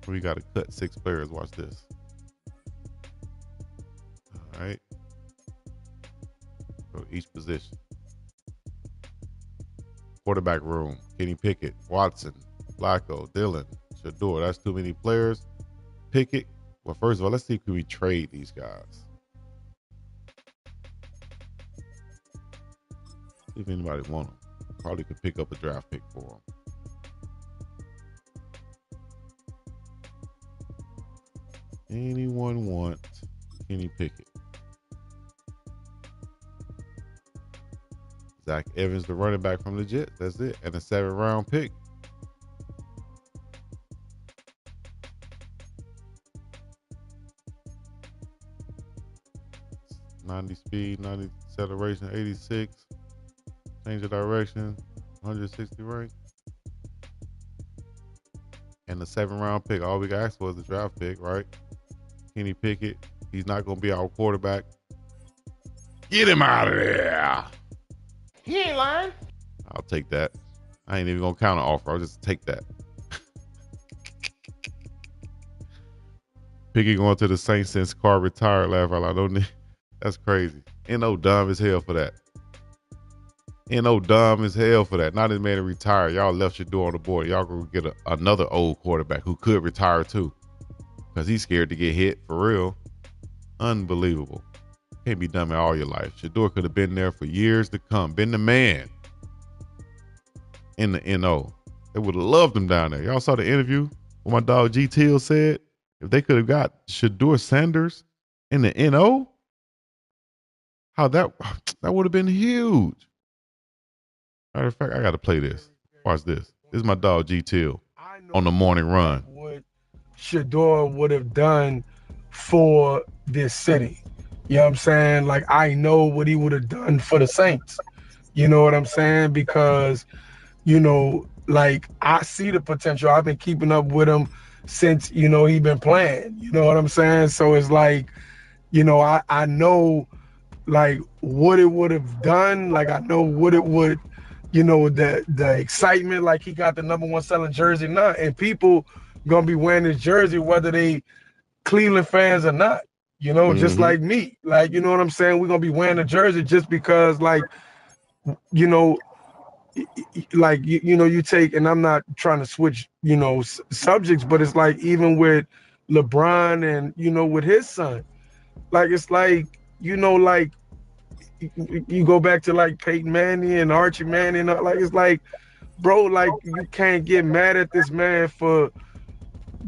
We got to cut 6 players. Watch this. All right. Go to each position. Quarterback room. Kenny Pickett, Watson, Flacco, Dillon, SHEDEUR. That's too many players. Pickett. Well, first of all, let's see if we trade these guys. See if anybody want them. Probably could pick up a draft pick for them. Anyone want Kenny Pickett? Zach Evans, the running back from the Jets. That's it. And a 7th-round pick. .90 speed, 90 acceleration, 86. Change of direction, 160 rank. And the 7th-round pick. All we got asked for is the draft pick, right? Kenny Pickett. He's not going to be our quarterback. Get him out of there. He ain't lying. I'll take that. I ain't even going to counter offer. I'll just take that. Pickett going to the Saints since Carr retired. Laugh out loud. That's crazy. N.O. dumb as hell for that. N.O. dumb as hell for that. Not his man to retire. Y'all left SHEDEUR on the board. Y'all go get another old quarterback who could retire too. Because he's scared to get hit for real. Unbelievable. Can't be dumb all your life. SHEDEUR could have been there for years to come. Been the man in the N.O. They would have loved him down there. Y'all saw the interview what my dog G. Till said? If they could have got SHEDEUR Sanders in the N.O., how that would have been huge. Matter of fact, I got to play this. Watch this. This is my dog G. Till on the morning run. What SHEDEUR would have done for this city. You know what I'm saying? Like, I know what he would have done for the Saints. You know what I'm saying? Because, you know, like, I see the potential. I've been keeping up with him since, you know, he been playing. You know what I'm saying? So it's like, you know, I know, like, what it would have done. Like, I know what it would, you know, the excitement. Like, he got the #1 selling jersey now. And people going to be wearing his jersey whether they Cleveland fans or not. You know, just like me. Like, you know what I'm saying? We're going to be wearing a jersey just because, like, you know, like, you know, you take, and I'm not trying to switch, you know, subjects, but it's like even with LeBron and, you know, with his son, like, it's like, you know, like, you go back to, like, Peyton Manning and Archie Manning, like, it's like, bro, like, you can't get mad at this man for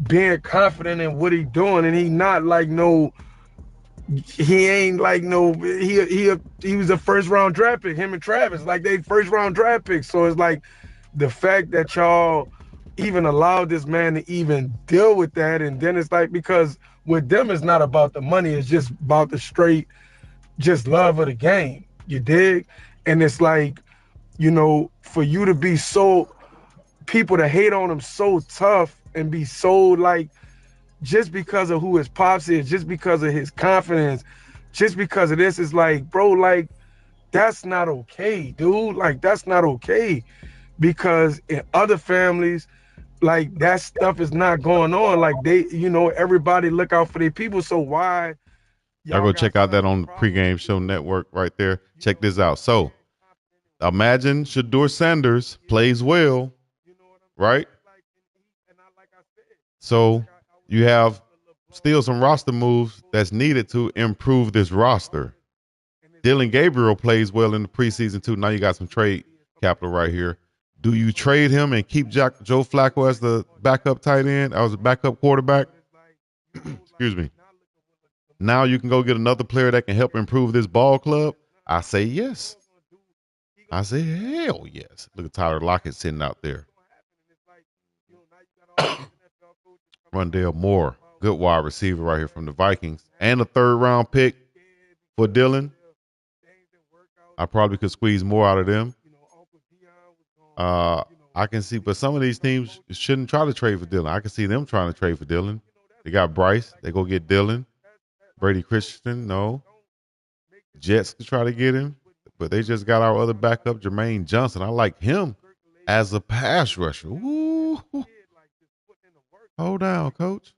being confident in what he doing, and he not like no, he ain't like no, he was a 1st-round draft pick, him and Travis, like they 1st-round draft picks. So it's like the fact that y'all even allowed this man to even deal with that, and then it's like, because with them it's not about the money, it's just about the straight just love of the game, you dig? And it's like, you know, for you to be so, people to hate on him so tough and be so like, just because of who his pops is, just because of his confidence, just because of this, is like, bro, like, that's not okay, dude. Like, that's not okay. Because in other families, like, that stuff is not going on. Like, they, you know, everybody look out for their people. So why? Y'all go check out that on the pregame show network right there. Check this out. So imagine SHEDEUR Sanders plays well, right? So you have still some roster moves that's needed to improve this roster. Dylan Gabriel plays well in the preseason too. Now you got some trade capital right here. Do you trade him and keep Joe Flacco as the backup tight end? I was a backup quarterback. Excuse me. Now you can go get another player that can help improve this ball club. I say yes. I say hell yes. Look at Tyler Lockett sitting out there. Rondale Moore, good wide receiver right here from the Vikings, and a 3rd-round pick for Dylan. I probably could squeeze more out of them. I can see, but some of these teams shouldn't try to trade for Dylan. I can see them trying to trade for Dylan. They got Bryce. They go get Dylan. Brady Christensen, no. Jets could try to get him, but they just got our other backup, Jermaine Johnson. I like him as a pass rusher. Ooh. Hold down, coach.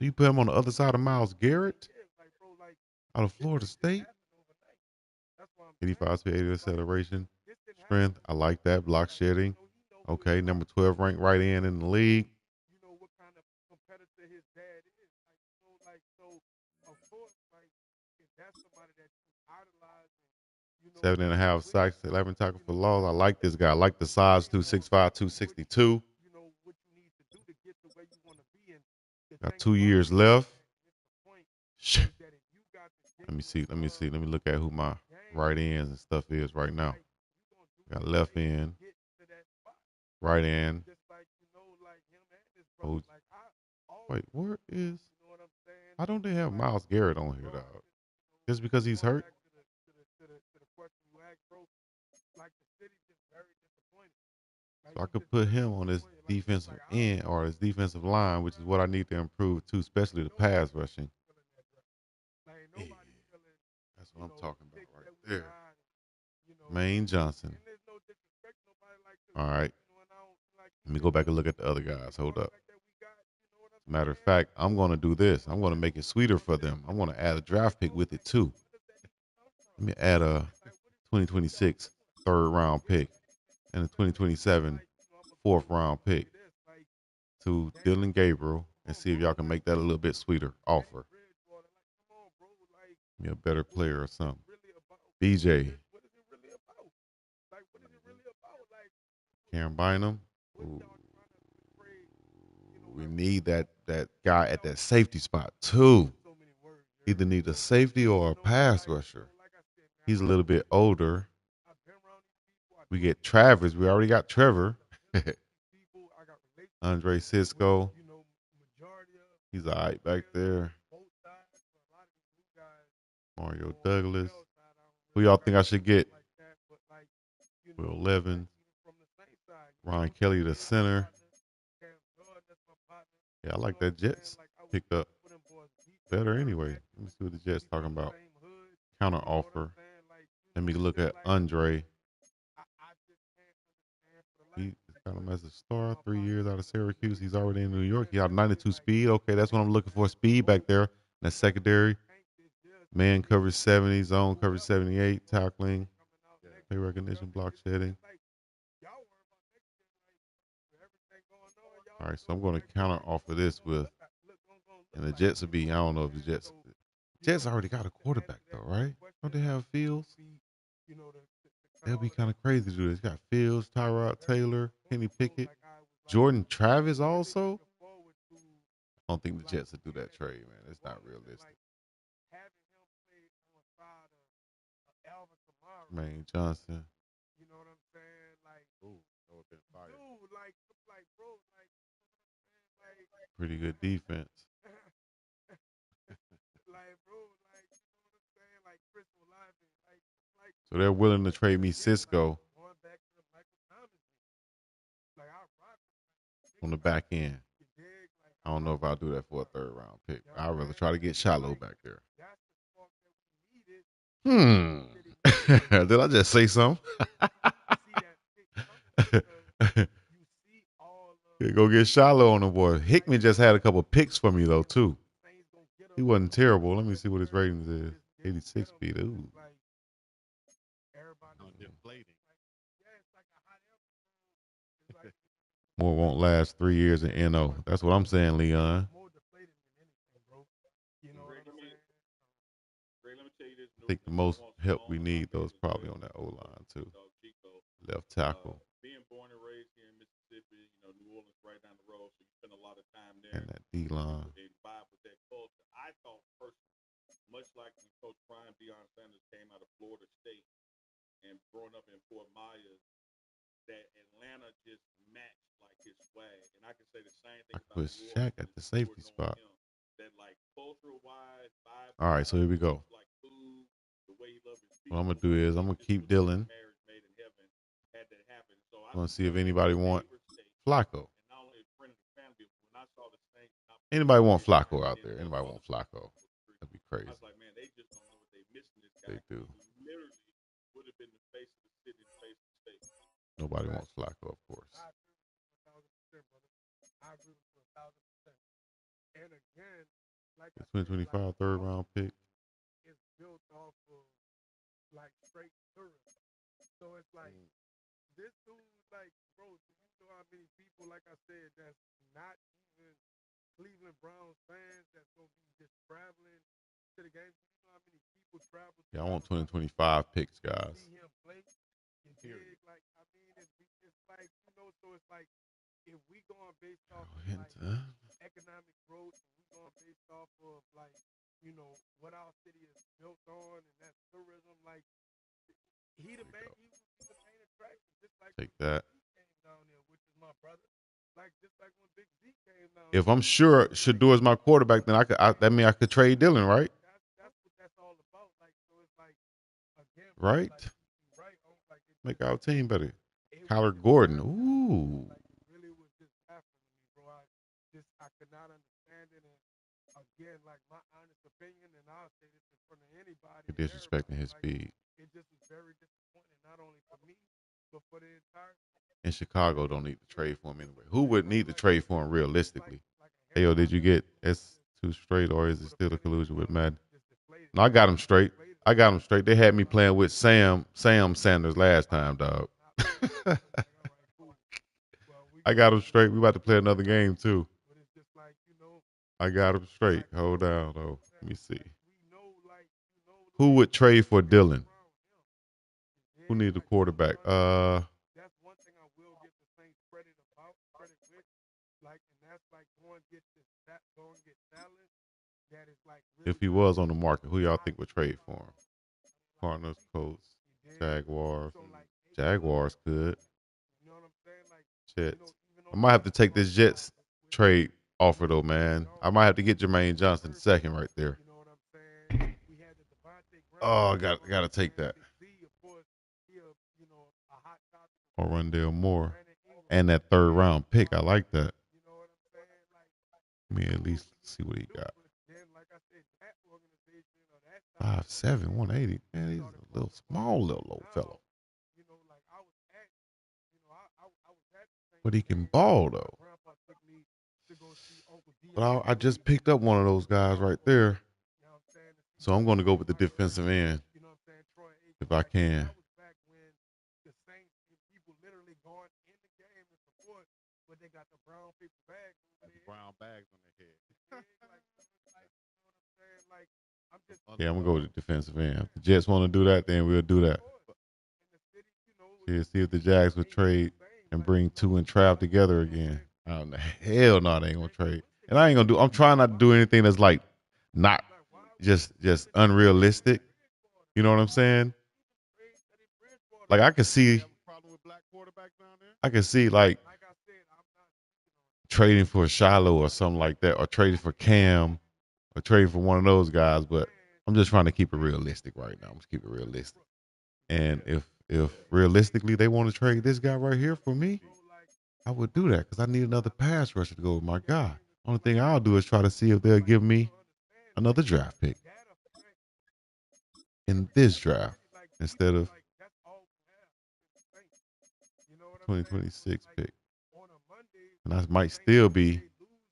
You put him on the other side of Myles Garrett out of Florida State. 85 to 80 acceleration. Strength. I like that. Block shedding. Okay, number 12 ranked right in the league. 7.5 sacks, 11 tackles for loss. I like this guy. I like the size, 265, 262. Got 2 years left. Let me see. Let me look at who my right ends and stuff is right now. Got left end, right end. Oh, wait, where is? Why don't they have Myles Garrett on here, dog? Just because he's hurt? So I could put him on this defensive end or his defensive line, which is what I need to improve too, especially the pass rushing. Yeah. That's what I'm talking about right there. Maine Johnson. All right. Let me go back and look at the other guys. Hold up. Matter of fact, I'm going to do this. I'm going to make it sweeter for them. I'm going to add a draft pick with it too. Let me add a 2026 3rd-round pick and a 2027 4th-round pick to Dylan Gabriel and see if y'all can make that a little bit sweeter offer. Be a better player or something. BJ. Karen Bynum. Ooh. We need that guy at that safety spot too. Either need a safety or a pass rusher. He's a little bit older. We get Travis. We already got Trevor. Andre Cisco. He's all right back there. Mario Douglas. Who y'all think I should get? Will Levin. Ron Kelly, the center. Yeah, I like that Jets picked up better anyway. Let me see what the Jets talking about. Counter offer. Let me look at Andre. He got him as a star, 3 years out of Syracuse. He's already in New York. He got 92 speed. Okay, that's what I'm looking for. Speed back there. That secondary. Man coverage 70, zone coverage 78, tackling, play recognition, block shedding. All right, so I'm going to counter offer this with, and the Jets will be, I don't know if the Jets already got a quarterback though, right? Don't they have Fields? That'd be kind of crazy to do this. Got Fields, Tyrod Taylor, Kenny Pickett, Jordan Travis also. I don't think the Jets would do that trade, man. It's not realistic. Jermaine Johnson. You know what I'm saying? Like, ooh, that would have been fire. Dude, like, bro, like, pretty good defense. Like, bro, like, you know what I'm saying? Like, Chris Olave, like. So they're willing to trade me Cisco on the back end. I don't know if I'll do that for a 3rd-round pick. I'd rather try to get Shiloh back there. Did I just say something? Go get Shiloh on the board. Hickman just had a couple picks for me, though, too. He wasn't terrible. Let me see what his ratings is. 86 speed. Ooh. More won't last 3 years in NO. That's what I'm saying, Leon. I think the most help we need though is probably on that O line too. Left tackle. And that D line. Much like when Coach Prime Deion Sanders came out of Florida State and growing up in Fort Myers, that Atlanta just matched like his swag. And I can say the same thing about Put Shaq at the safety spot. that, like, cultural wise, vibe. All right, so here we go. Like food, the way he loved his What I'm gonna do is I'm gonna keep Dylan. I'm gonna see if anybody want Flacco. Anybody want Flacco out there? Anybody want Flacco? That'd be crazy. They do. Nobody wants Flacco, of course. The 2025 third round pick. It's built off of like straight tourism. So it's like this dude, like, bro, do you know how many people, like I said, that's not even Cleveland Browns fans that's gonna be just traveling to the game? Do you know how many people travel? Yeah, I want 2025 picks, guys. See him play. Like, I mean, it's like, you know, so it's like if we going based off of like economic growth, and we going based off of like, you know, what our city is built on, and that's tourism. Like, he the main attraction. Just like take that. Came down there, which is my brother. Like, just like when Big Z came down. If I'm sure Shedeur is my quarterback, then that means I could trade Dylan, right? That's what that's all about. Like, so it's like again, right. Like, make our team better. Kyler Gordon, ooh. Like, really was just baffling to me, bro. I could not understand it. And again, like, my honest opinion, and I'll say this in front of anybody. You're disrespecting his speed. It just was very disappointing, not only for me, but for the entire. And Chicago don't need to trade for him anyway. Who would need to trade for him realistically? Hey, yo, did you get S2 straight, or is it still a collusion with Madden? No, I got him straight. They had me playing with Sam Sanders last time, dog. I got him straight. We about to play another game too. I got him straight. Hold down, though. Let me see. Who would trade for Dylan? Who needs a quarterback? That's one thing I will give the Saints credit with. Like, and that's like go and get Dallas. That is like really if he was on the market, who y'all think would trade for him? Cardinals, Colts, Jaguars. Jaguars could. You know what I'm saying? Like, Jets. I might have to take this Jets trade offer though, man. I might have to get Jermaine Johnson second right there. You know what I'm saying? We had the Oh, I gotta take that. Or Rondale Moore. And that third round pick. I like that. Let me at least see what he got. 5'7", 180. Man, he's a little small little old fellow. But he can ball though. But I just picked up one of those guys right there. So I'm going to go with the defensive end if I can. Brown bags on their head. Yeah, I'm going to go with the defensive end. If the Jets want to do that, then we'll do that. Yeah, see if the Jags would trade and bring Two and Trav together again. I don't know. Hell no, they ain't going to trade. And I ain't going to do, I'm trying not to do anything that's like not just unrealistic. You know what I'm saying? Like I could see like trading for Shiloh or something like that, or trading for Cam, or trading for one of those guys. But I'm just trying to keep it realistic right now. I'm just keep it realistic. And if realistically they want to trade this guy right here for me, I would do that because I need another pass rusher to go with my guy. Only thing I'll do is try to see if they'll give me another draft pick in this draft instead of 2026 pick. And I might still be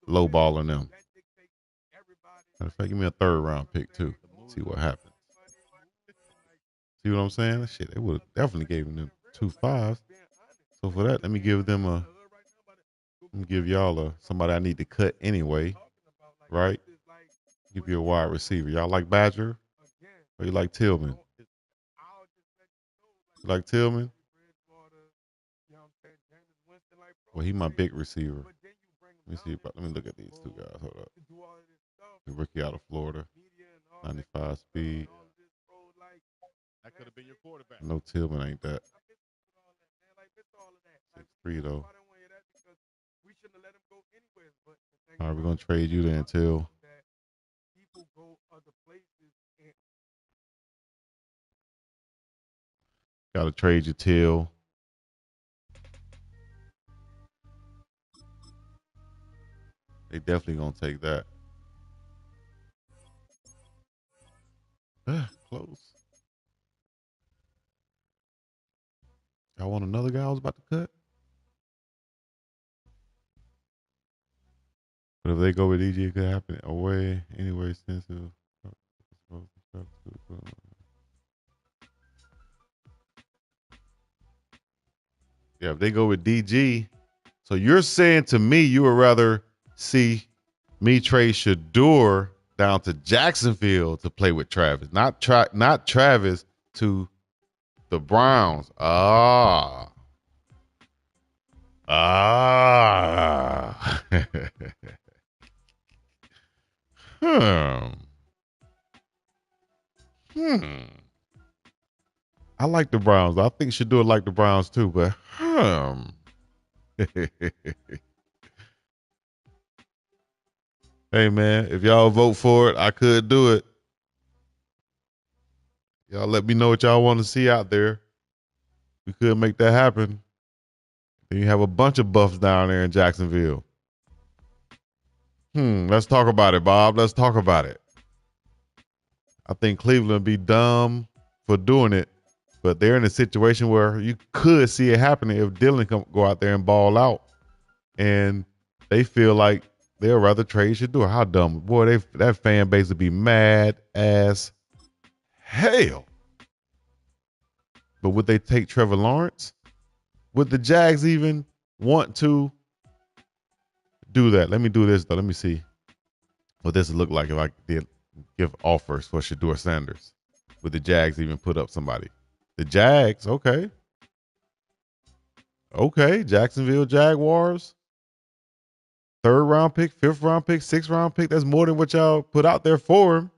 lowballing them. Matter of fact, give me a third round pick too. See what happens. See what I'm saying? Shit, they would have definitely gave them 2 5s. So for that, let me give y'all somebody I need to cut anyway. Right? Give you a wide receiver. Y'all like Badger? Or you like Tillman? You like Tillman? Well, he my big receiver. Let me see. Let me look at these two guys. Hold up. The rookie out of Florida, 95 speed. That could have been your quarterback. No, Tillman ain't that. 6'3" though. All right, we're gonna trade you then, Till. Gotta trade you, Till. They definitely gonna take that. Close. Y'all want another guy I was about to cut? But if they go with EG, it could happen away anyway. Sensitive. Yeah, if they go with DG, so you're saying to me you would rather see me trade SHEDEUR down to Jacksonville to play with Travis, not Travis to the Browns. I like the Browns. I think SHEDEUR like the Browns too, but Hey man, if y'all vote for it, I could do it. Y'all let me know what y'all want to see out there. We could make that happen. Then you have a bunch of buffs down there in Jacksonville. Let's talk about it, Bob. Let's talk about it. I think Cleveland would be dumb for doing it, but they're in a situation where you could see it happening if Dylan go out there and ball out, and they feel like they'll rather trade SHEDEUR. How dumb. Boy, that fan base would be mad as hell. But would they take Trevor Lawrence? Would the Jags even want to do that? Let me do this, though. Let me see what this would look like if I did give offers for SHEDEUR Sanders. Would the Jags even put up somebody? The Jags, okay. Okay, Jacksonville Jaguars. 3rd round pick, 5th round pick, 6th round pick. That's more than what y'all put out there for him.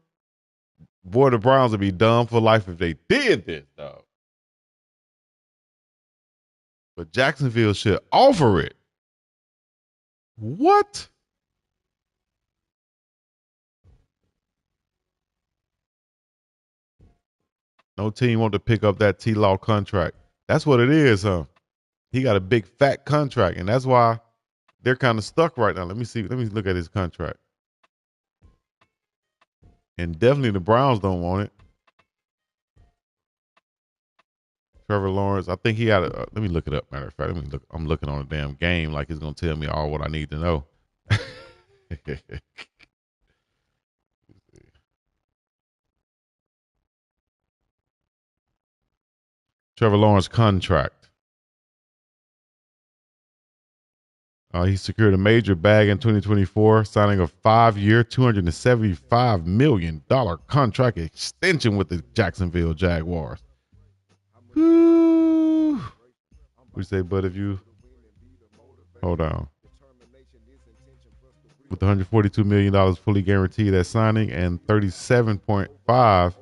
Boy, the Browns would be dumb for life if they did this, dog. But Jacksonville should offer it. What? No team want to pick up that T-Law contract. That's what it is, huh? He got a big fat contract, and that's why they're kind of stuck right now. Let me see. Let me look at his contract. And definitely the Browns don't want it. Trevor Lawrence, I think he had a, let me look it up, matter of fact. I'm looking on a damn game like it's going to tell me all what I need to know. Trevor Lawrence contract. He secured a major bag in 2024, signing a 5-year, $275 million contract extension with the Jacksonville Jaguars. Woo. We say, but if you hold on. With $142 million fully guaranteed at signing and $37.5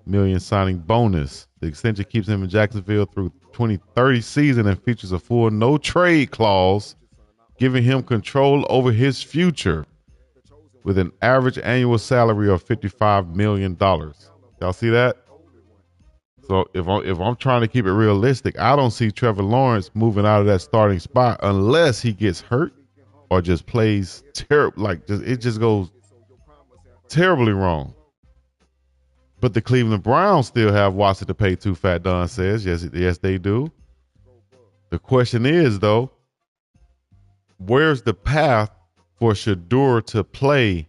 million signing bonus. The extension keeps him in Jacksonville through 2030 season and features a full no trade clause, giving him control over his future with an average annual salary of $55 million. Y'all see that? So if I'm trying to keep it realistic, I don't see Trevor Lawrence moving out of that starting spot unless he gets hurt or just plays terrible. It just goes terribly wrong. But the Cleveland Browns still have Watson to pay too, Fat Don says. Yes, they do. The question is, though, where's the path for SHEDEUR to play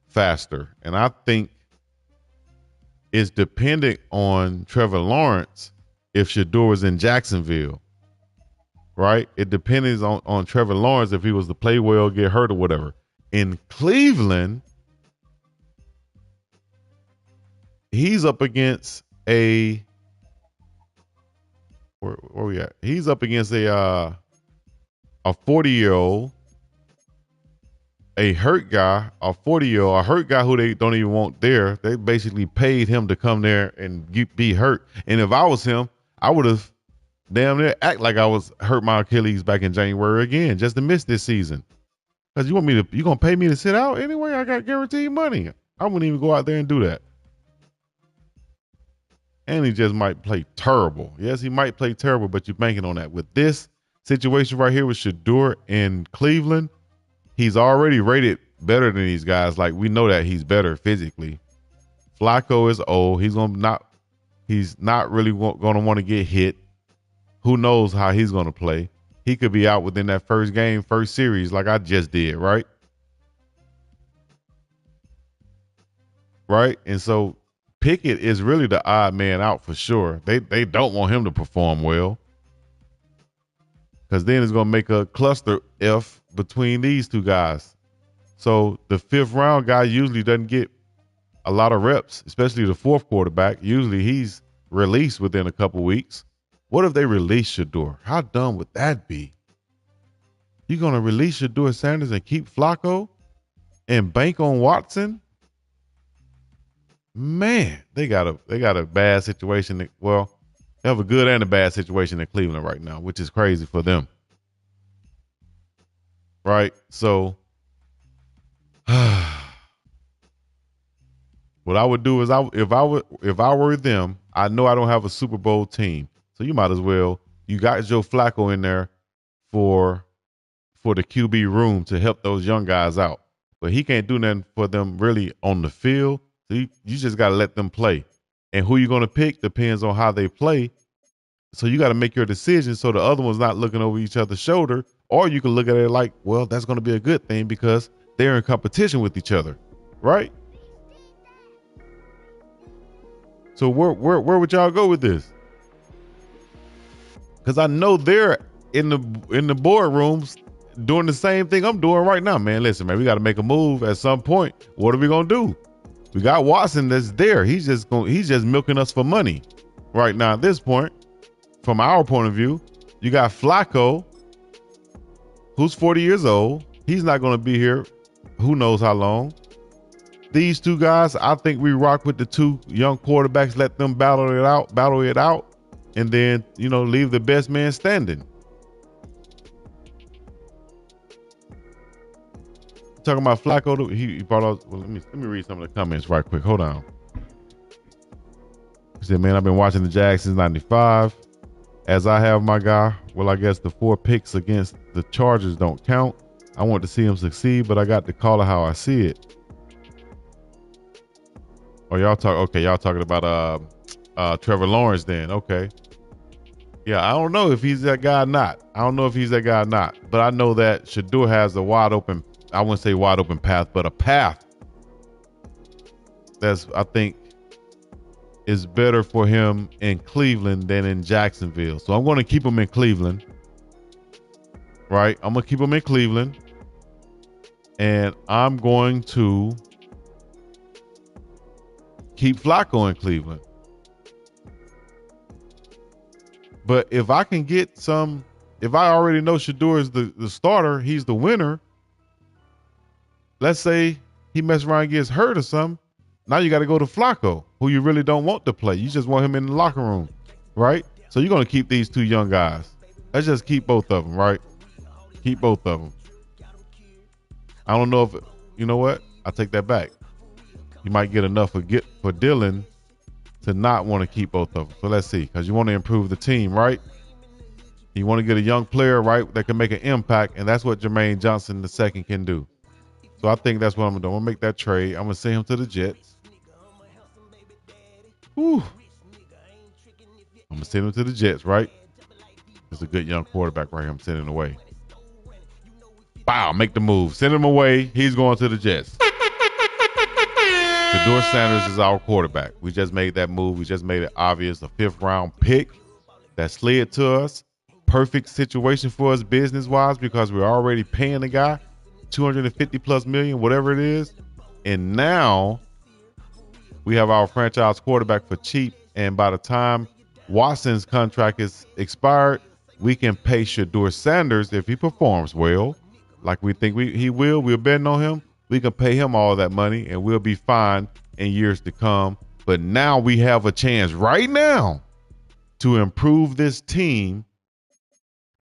faster? And I think it's dependent on Trevor Lawrence if SHEDEUR was in Jacksonville, right? It depends on Trevor Lawrence if he was to play well, get hurt, or whatever. In Cleveland, he's up against a where we at? He's up against a 40-year-old, a hurt guy, a 40-year-old, a hurt guy who they don't even want there. They basically paid him to come there and be hurt. And if I was him, I would have damn near act like I was hurt my Achilles back in January again just to miss this season. Because you gonna pay me to sit out anyway? I got guaranteed money. I wouldn't even go out there and do that. And he just might play terrible. Yes, he might play terrible, but you're banking on that. With this situation right here with SHEDEUR in Cleveland, he's already rated better than these guys. Like, we know that he's better physically. Flacco is old. He's not really going to want to get hit. Who knows how he's going to play? He could be out within that first game, first series, like I just did, right? Right? And so Pickett is really the odd man out for sure. They don't want him to perform well, because then it's going to make a cluster F between these two guys. So the 5th round guy usually doesn't get a lot of reps, especially the 4th quarterback. Usually he's released within a couple weeks. What if they release SHEDEUR? How dumb would that be? You're going to release SHEDEUR Sanders and keep Flacco and bank on Watson? Man, they got a bad situation. Well, they have a good and a bad situation in Cleveland right now, which is crazy for them. Right? So what I would do is if I were them, I know I don't have a Super Bowl team. So you might as well, you got Joe Flacco in there for the QB room to help those young guys out. But he can't do nothing for them really on the field. So you just got to let them play. And who you're going to pick depends on how they play. So you got to make your decision so the other one's not looking over each other's shoulder. Or you can look at it like, well, that's going to be a good thing because they're in competition with each other. Right? So where would y'all go with this? Because I know they're in the boardrooms doing the same thing I'm doing right now. Man, listen, man, we got to make a move at some point. What are we going to do? We got Watson that's there. He's just milking us for money right now at this point. From our point of view, you got Flacco, who's 40 years old. He's not going to be here who knows how long. These two guys, I think we rock with the two young quarterbacks, let them battle it out, and then, leave the best man standing. Talking about Flacco, he brought out. Well, let me read some of the comments right quick. Hold on. He said, "Man, I've been watching the Jags since '95, as I have my guy. Well, I guess the 4 picks against the Chargers don't count. I want to see him succeed, but I got to call it how I see it." Oh, y'all talking about Trevor Lawrence then? Okay. Yeah, I don't know if he's that guy or not. But I know that SHEDEUR has a wide open. I wouldn't say wide open path, but a path that's, I think, is better for him in Cleveland than in Jacksonville. So I'm going to keep him in Cleveland. Right? I'm going to keep him in Cleveland. And I'm going to keep Flacco in Cleveland. But if I can get if I already know SHEDEUR is the starter, he's the winner. Let's say he messes around and gets hurt or something. Now you got to go to Flacco, who you really don't want to play. You just want him in the locker room, right? So you're going to keep these two young guys. Let's just keep both of them, right? Keep both of them. I don't know if, you know what? I take that back. You might get enough for Dylan to not want to keep both of them. So let's see, because you want to improve the team, right? You want to get a young player, right, that can make an impact, and that's what Jermaine Johnson II can do. So I think that's what I'm going to do. I'm going to make that trade. I'm going to send him to the Jets. Whew. I'm going to send him to the Jets, right? It's a good young quarterback right here. I'm sending him away. Wow, make the move. Send him away. He's going to the Jets. SHEDEUR Sanders is our quarterback. We just made that move. We just made it obvious. A 5th round pick that slid to us. Perfect situation for us business-wise because we're already paying the guy $250+ million, whatever it is. And now We have our franchise quarterback for cheap, and by the time Watson's contract is expired, we can pay Shedeur Sanders if he performs well, like we think he will. We're betting on him. We can pay him all that money, and we'll be fine in years to come. But now we have a chance right now to improve this team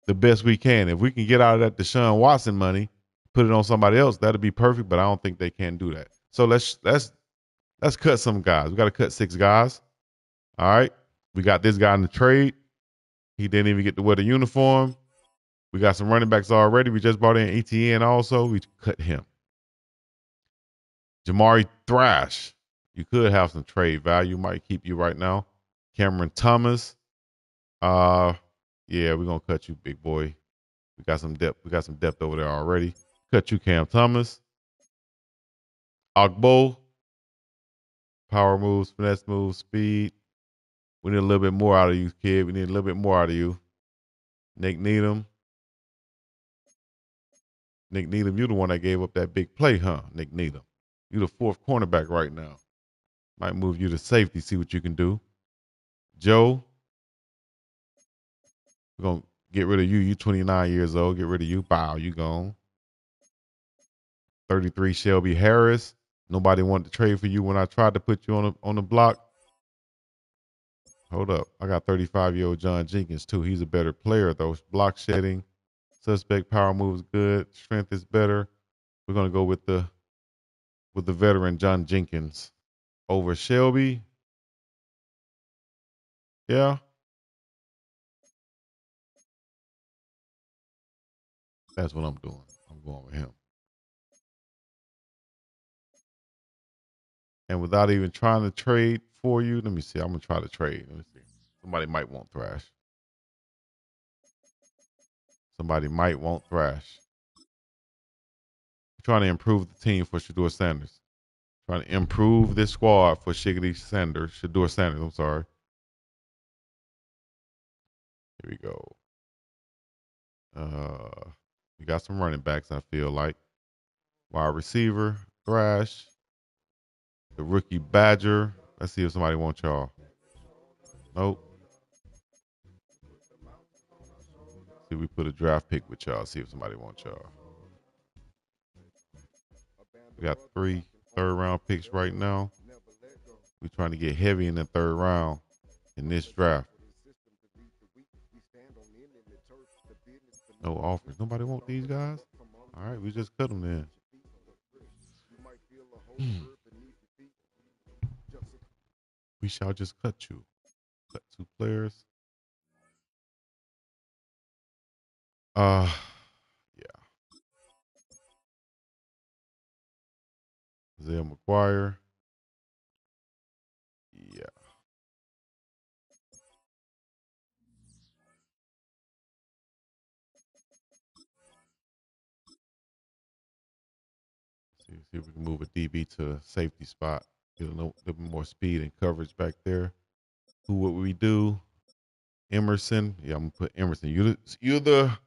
the best we can. If we can get out of that Deshaun Watson money, put it on somebody else, that'd be perfect. But I don't think they can do that. So let's cut some guys. We got to cut 6 guys. All right. We got this guy in the trade. He didn't even get to wear the uniform. We got some running backs already. We just brought in ETN also. We cut him. Jamari Thrash. You could have some trade value. Might keep you right now. Cameron Thomas. Yeah, we're gonna cut you, big boy. We got some depth. We got some depth over there already. Cut you, Cam Thomas. Ogbo. Power moves, finesse moves, speed. We need a little bit more out of you, kid. We need a little bit more out of you. Nick Needham. Nick Needham, you're the one that gave up that big play, huh? Nick Needham. You're the 4th cornerback right now. Might move you to safety, see what you can do. Joe. We're going to get rid of you. You're 29 years old. Get rid of you. Bow, you gone. 33, Shelby Harris. Nobody wanted to trade for you when I tried to put you on the block. Hold up. I got 35-year-old John Jenkins, too. He's a better player, though. Block shedding. Suspect power moves good. Strength is better. We're going to go with the veteran John Jenkins over Shelby. Yeah. That's what I'm doing. I'm going with him. And without even trying to trade for you, let me see. I'm going to try to trade. Let me see. Somebody might want Thrash. Somebody might want Thrash. I'm trying to improve the team for Shedeur Sanders. Trying to improve this squad for Shedeur Sanders, I'm sorry. Here we go. We got some running backs, I feel like. Wide receiver, Thrash. The rookie Badger. Let's see if somebody wants y'all. Nope. See, we put a draft pick with y'all. See if somebody wants y'all. We got 3 third-round picks right now. We're trying to get heavy in the 3rd round in this draft. No offers. Nobody want these guys? All right, we just cut them then. We shall just cut you. Cut 2 players. Yeah. Isaiah McGuire. Yeah. See if we can move a DB to a safety spot. Get a little bit more speed and coverage back there. Who would we do? Emerson. Yeah, I'm gonna put Emerson. You're the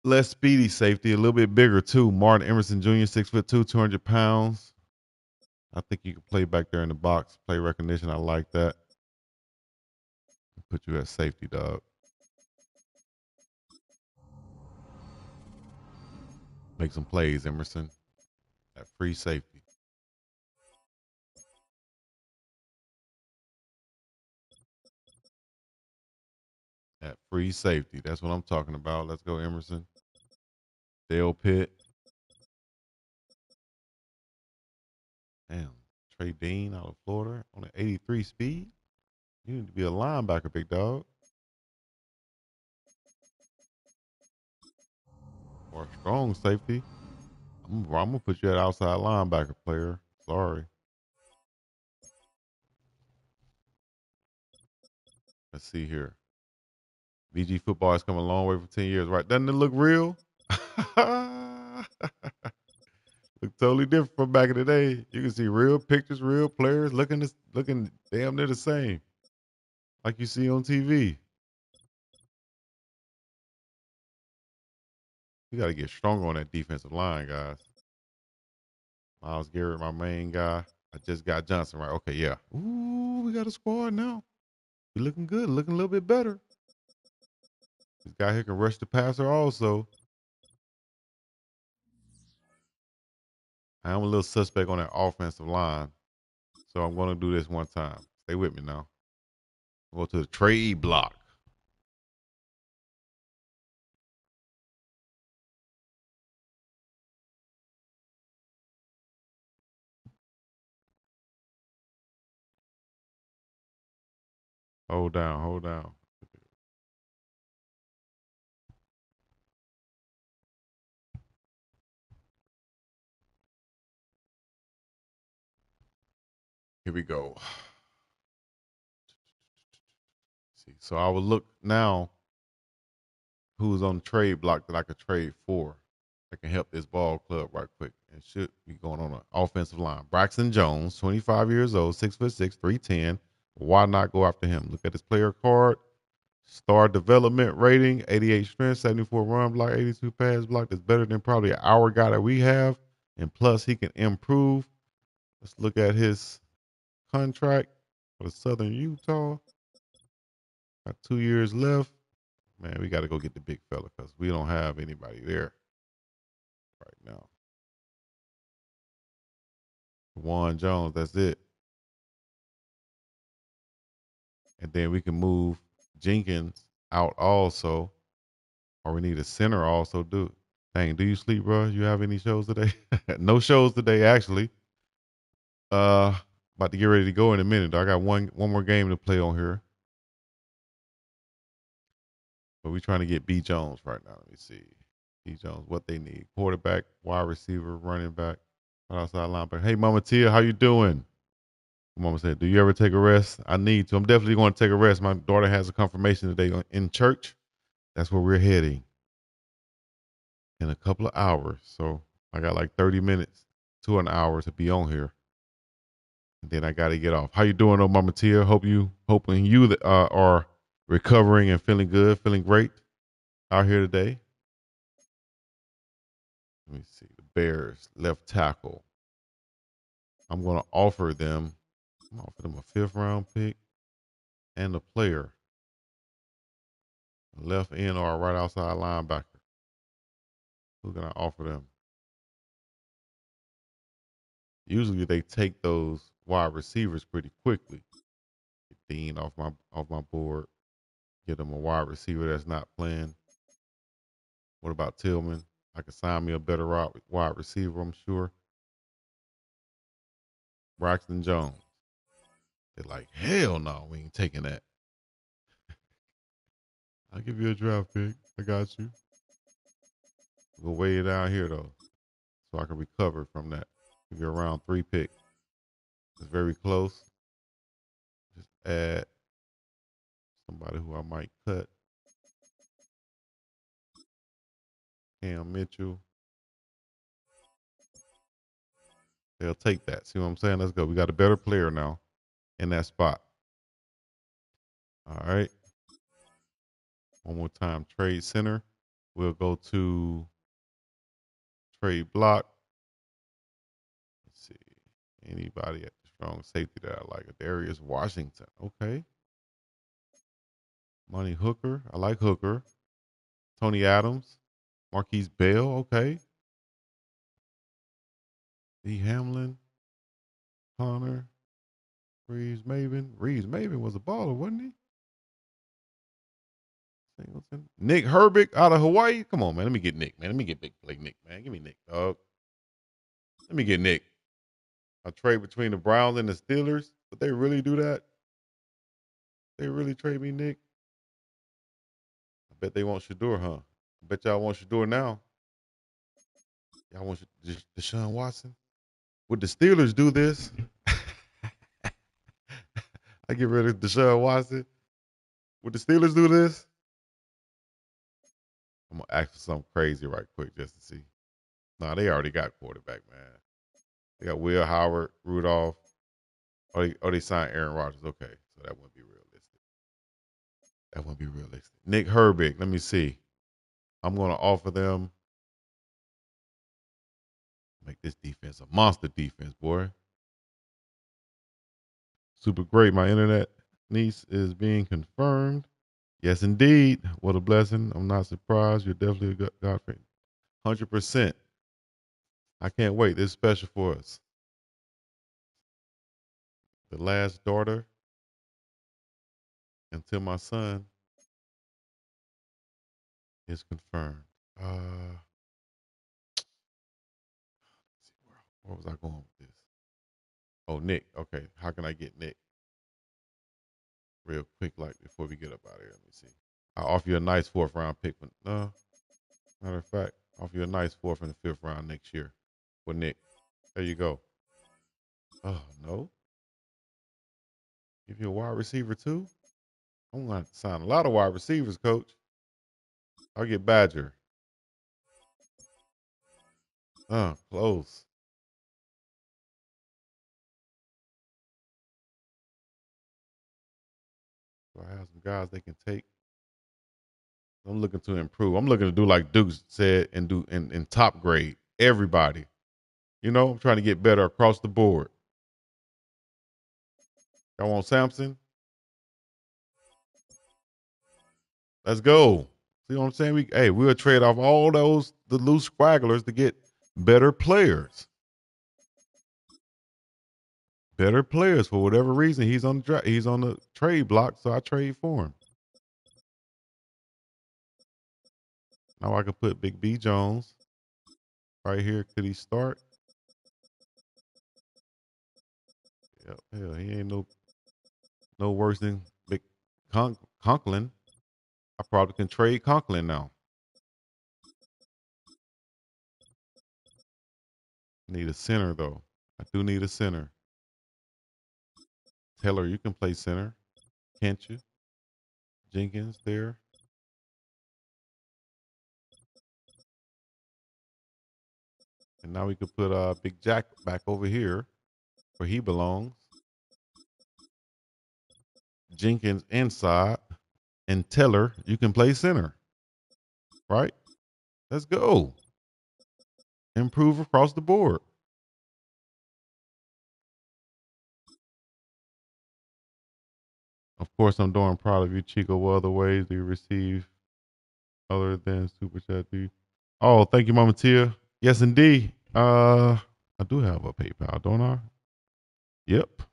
less speedy safety, a little bit bigger too. Martin Emerson Jr., 6'2", 200 pounds. I think you can play back there in the box. Play recognition. I like that. Put you at safety, dog. Make some plays, Emerson. At free safety. At free safety. That's what I'm talking about. Let's go, Emerson. Dale Pitt. Damn. Trey Dean out of Florida on an 83 speed. You need to be a linebacker, big dog. Or a strong safety. I'm going to put you at outside linebacker player. Sorry. Let's see here. BG football has come a long way for 10 years, right? Doesn't it look real? Look totally different from back in the day. You can see real pictures, real players looking damn near the same. Like you see on TV. You got to get stronger on that defensive line, guys. Myles Garrett, my main guy. I just got Johnson right. Okay, yeah. Ooh, we got a squad now. We looking good, looking a little bit better. This guy here can rush the passer also. I am a little suspect on that offensive line, so I'm going to do this one time. Stay with me now. Go to the trade block. Hold down, hold down. Here we go. See, so I will look now who's on the trade block that I could trade for that can help this ball club right quick. And should be going on an offensive line. Braxton Jones, 25 years old, 6'6", 310. Why not go after him? Look at his player card. Star development rating, 88 strength, 74 run block, 82 pass block. That's better than probably our guy that we have. And plus, he can improve. Let's look at his contract for the Southern Utah. Got 2 years left. Man, we got to go get the big fella because we don't have anybody there right now. Juwan Jones, that's it. And then we can move Jenkins out also. Or we need a center also. Dang, do you sleep, bro? You have any shows today? No shows today, actually. About to get ready to go in a minute. I got one more game to play on here. But we trying to get B. Jones right now. Let me see. B. Jones, what they need. Quarterback, wide receiver, running back, outside linebacker. Hey, Mama Tia, how you doing? Mama said, do you ever take a rest? I need to. I'm definitely going to take a rest. My daughter has a confirmation today in church. That's where we're heading in a couple of hours. So I got like 30 minutes to an hour to be on here. And then I got to get off. How you doing, Mama Tia? Hoping you are recovering and feeling good, feeling great out here today. Let me see. The Bears left tackle. I'm going to offer them a 5th round pick and a player. Left end or right outside linebacker. Who can I offer them? Usually they take those wide receivers pretty quickly. Get Dean off my board. Get them a wide receiver that's not playing. What about Tillman? I could sign me a better wide receiver, I'm sure. Braxton Jones. They're like, hell no, we ain't taking that. I'll give you a draft pick. I got you. We'll weigh it down here, though, so I can recover from that. Give you around 3 picks. It's very close. Just add somebody who I might cut. Cam Mitchell. They'll take that. See what I'm saying? Let's go. We got a better player now in that spot. All right. One more time. Trade center. We'll go to trade block. Let's see. Anybody at the strong safety that I like? Darius Washington. Okay. Money Hooker. I like Hooker. Tony Adams. Marquise Bell. Okay. D. Hamlin. Connor. Reeves Maven. Reeves Maven was a baller, wasn't he? Singleton. Nick Herbig out of Hawaii. Come on, man. Let me get Nick, man. Let me get Big Play Nick, man. Give me Nick, dog. Let me get Nick. I trade between the Browns and the Steelers. But they really do that? They really trade me Nick? I bet they want Shedeur, huh? I bet y'all want Shedeur now. Y'all want Deshaun Watson? Would the Steelers do this? I get rid of Deshaun Watson. Would the Steelers do this? I'm going to ask for something crazy right quick just to see. Nah, they already got quarterback, man. They got Will Howard, Rudolph. They signed Aaron Rodgers. Okay, so that wouldn't be realistic. That wouldn't be realistic. Nick Herbig, let me see. I'm going to offer them. Make this defense a monster defense, boy. Super great. My internet niece is being confirmed. Yes, indeed. What a blessing. I'm not surprised. You're definitely a good God fan. 100%. I can't wait. This is special for us. The last daughter until my son is confirmed. Where was I going with this? Oh, Nick. Okay. How can I get Nick? Real quick, like before we get up out of here. Let me see. I'll offer you a nice 4th round pick. No, matter of fact, I'll offer you a nice 4th and 5th round next year with Nick. There you go. Oh, no. Give you a wide receiver too? I'm going to sign a lot of wide receivers, coach. I'll get Badger. Close. So I have some guys they can take. I'm looking to improve. I'm looking to do like Duke said and do in top grade. Everybody. You know, I'm trying to get better across the board. Y'all want Samson? Let's go. See what I'm saying? We'll trade off all the loose squagglers to get better players. Better players for whatever reason. He's on the trade block, so I trade for him. Now I can put Big B Jones right here. Could he start? Yep. Hell, he ain't no worse than Big Conklin. I probably can trade Conklin now. Need a center though. I do need a center. Taylor, you can play center, can't you? Jenkins there. And now we could put Big Jack back over here where he belongs. Jenkins inside. And Taylor, you can play center. Right? Let's go. Improve across the board. Of course, I'm doing proud of you, Chico. What other ways do you receive other than Super Chat? Oh, thank you, Mama Tia. Yes, indeed. I do have a PayPal, don't I? Yep.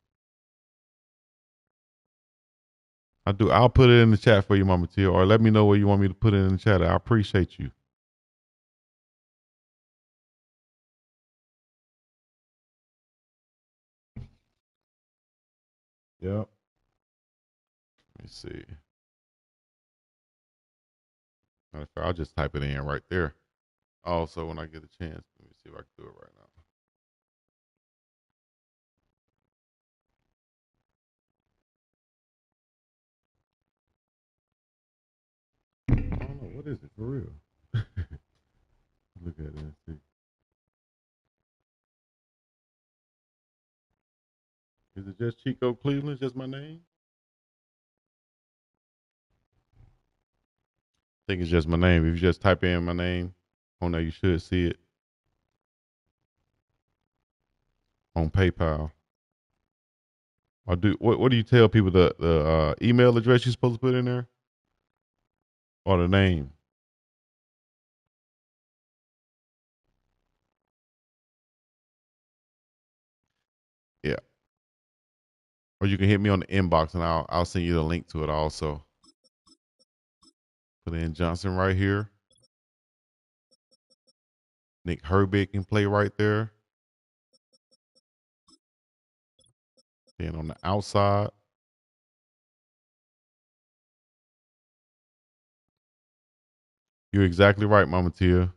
I do. I'll put it in the chat for you, Mama Tia, or let me know where you want me to put it in the chat. I appreciate you. Yep. Let me see. I'll just type it in right there. Also, when I get a chance, let me see if I can do it right now. I don't know. What is it for real? Look at it and see. Is it just Chico Cleveland? Just my name? I think it's just my name. If you just type in my name on there, you should see it on PayPal. What do you tell people the email address you're supposed to put in there? Or the name? Yeah. Or you can hit me on the inbox and I'll send you the link to it also. Put in Johnson right here. Nick Herbig can play right there. Then on the outside, you're exactly right, Mama Tia.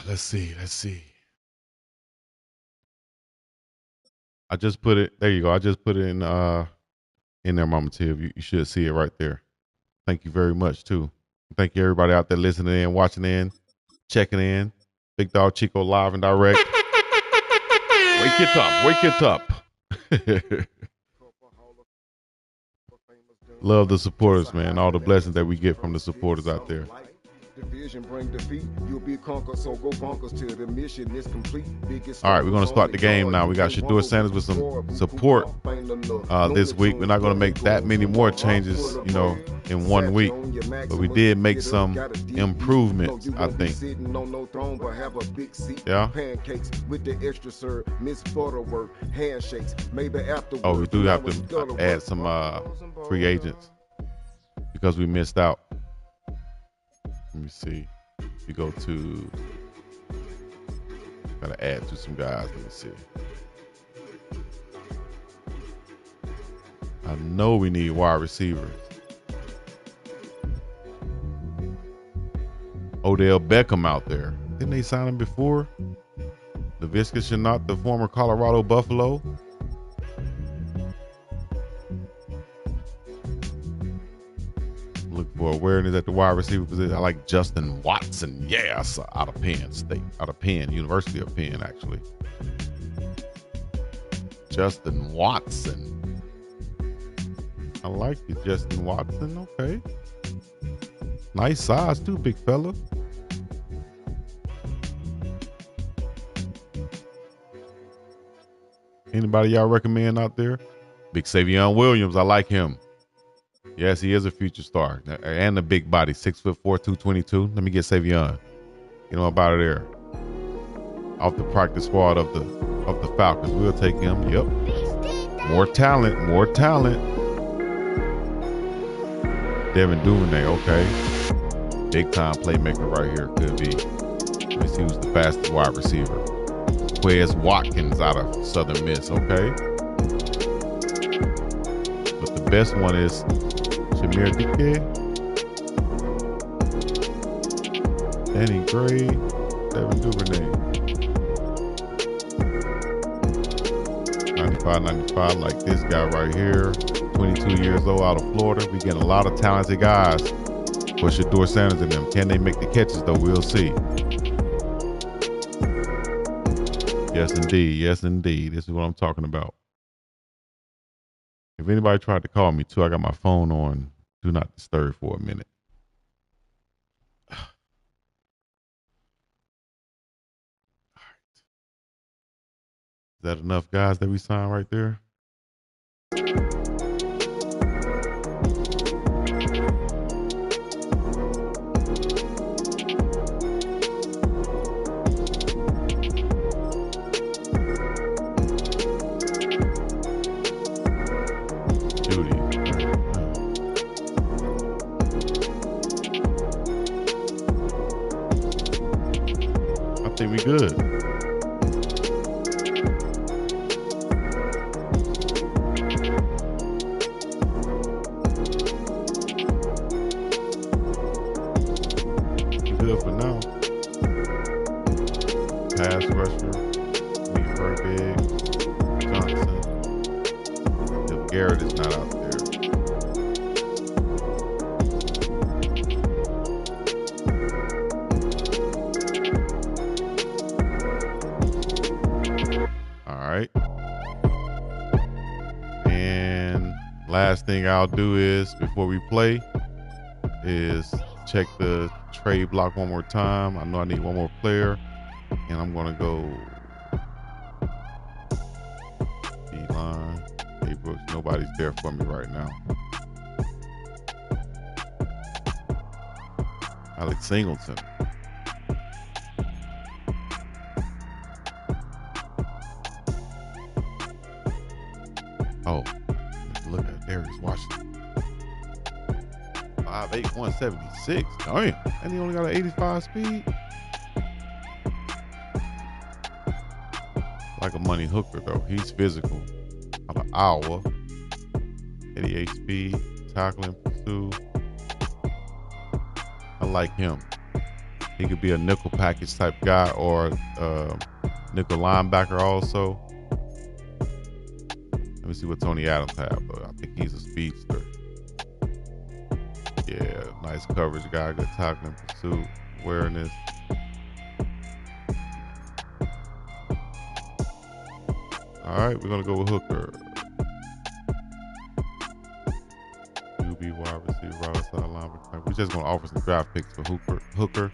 Let's see. I just put it. There you go. I just put it in there, Mama Tia. You should see it right there. Thank you very much too. Thank you everybody out there listening in, watching in, checking in. Big Dog Chico live and direct. Wake it up. Love the supporters, man. All the blessings that we get from the supporters out there. Division bring defeat, you'll be conquered, so go bonkers till the mission is complete. All right, we're going to start the game now. We got SHEDEUR Sanders with some support this week. We're not going to make that many more changes, you know, in 1 week. But we did make some improvements, I think. Yeah. Oh, we do have to add some free agents because we missed out. Let me see. If you go to, gotta add to some guys. Let me see. I know we need wide receivers. Odell Beckham out there. Didn't they sign him before? LaVisca Chenault, the former Colorado Buffalo. Look for awareness at the wide receiver position. I like Justin Watson. Yes, out of Penn State. Out of Penn, University of Penn, actually. Justin Watson. I like it, Justin Watson. Okay. Nice size, too, big fella. Anybody y'all recommend out there? Big Savion Williams. I like him. Yes, he is a future star. And a big body, 6'4", 222. Let me get Savion. Get him up out of there. Off the practice squad of the Falcons. We'll take him. Yep. More talent. More talent. Devin Duvernay, okay. Big time playmaker right here. Could be. Let me see who's the fastest wide receiver. Quez Watkins out of Southern Miss, okay. But the best one is Shamir Dike, Danny Gray, Devin Duvernay. 95, like this guy right here, 22 years old, out of Florida. We getting a lot of talented guys for SHEDEUR Sanders and them. Can they make the catches though? We'll see. Yes, indeed. Yes, indeed. This is what I'm talking about. If anybody tried to call me too, I got my phone on Do Not Disturb for a minute. All right. Is that enough guys that we signed right there? I think we good. Good for now. Pass rusher, Big Johnson. If Garrett is not out there. Last thing I'll do is, before we play, is check the trade block one more time. I know I need one more player, and I'm going to go D-line, A-Brooks. Nobody's there for me right now. Alex Singleton. Oh. Look at Darius Washington. 5'8", 176. Damn. And he only got an 85 speed. Like a money hooker, though. He's physical. Out of Iowa. 88 speed. Tackling, pursue. I like him. He could be a nickel package type guy or nickel linebacker also. Let me see what Tony Adams have, but I think he's a speedster. Yeah, nice coverage guy, good tackling, pursuit, awareness. All right, we're gonna go with hooker. QB, wide receiver, right outside linebacker. We're just gonna offer some draft picks for hooker.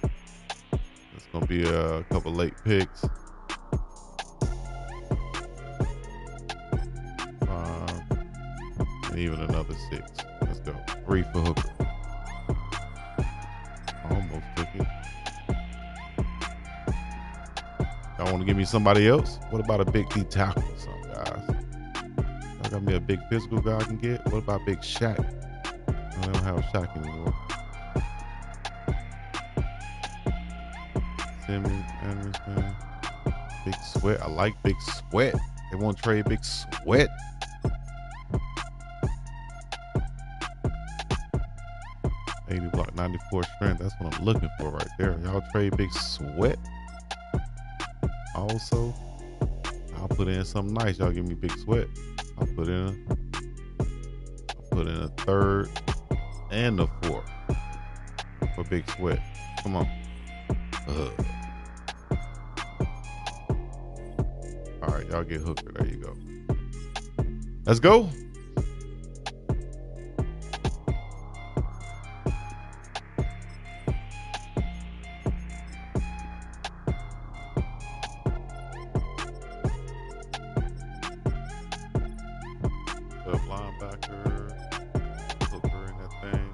It's gonna be a couple late picks. 5, and even another 6. Let's go. 3 for hooker. Almost took it. Y'all want to give me somebody else? What about a big D tackle or something, guys? I got me a big physical guy I can get. What about Big Shaq? I don't have Shaq anymore. Simmons, Anderson, Big Sweat. I like Big Sweat. They won't trade Big Sweat. $80 block, 94 strength. That's what I'm looking for right there. Y'all trade Big Sweat. Also, I'll put in something nice. Y'all give me Big Sweat. I'll put in a 3rd and a 4th for Big Sweat. Come on. All right, y'all get hooker. There you go. Let's go. Linebacker, hooker in that thing.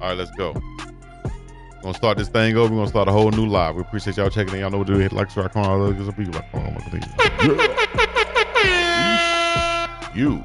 All right, let's go. We're gonna start this thing over. We're gonna start a whole new live. We appreciate y'all checking in. Y'all know what to do. Hit like, subscribe, comment, all those good people. You.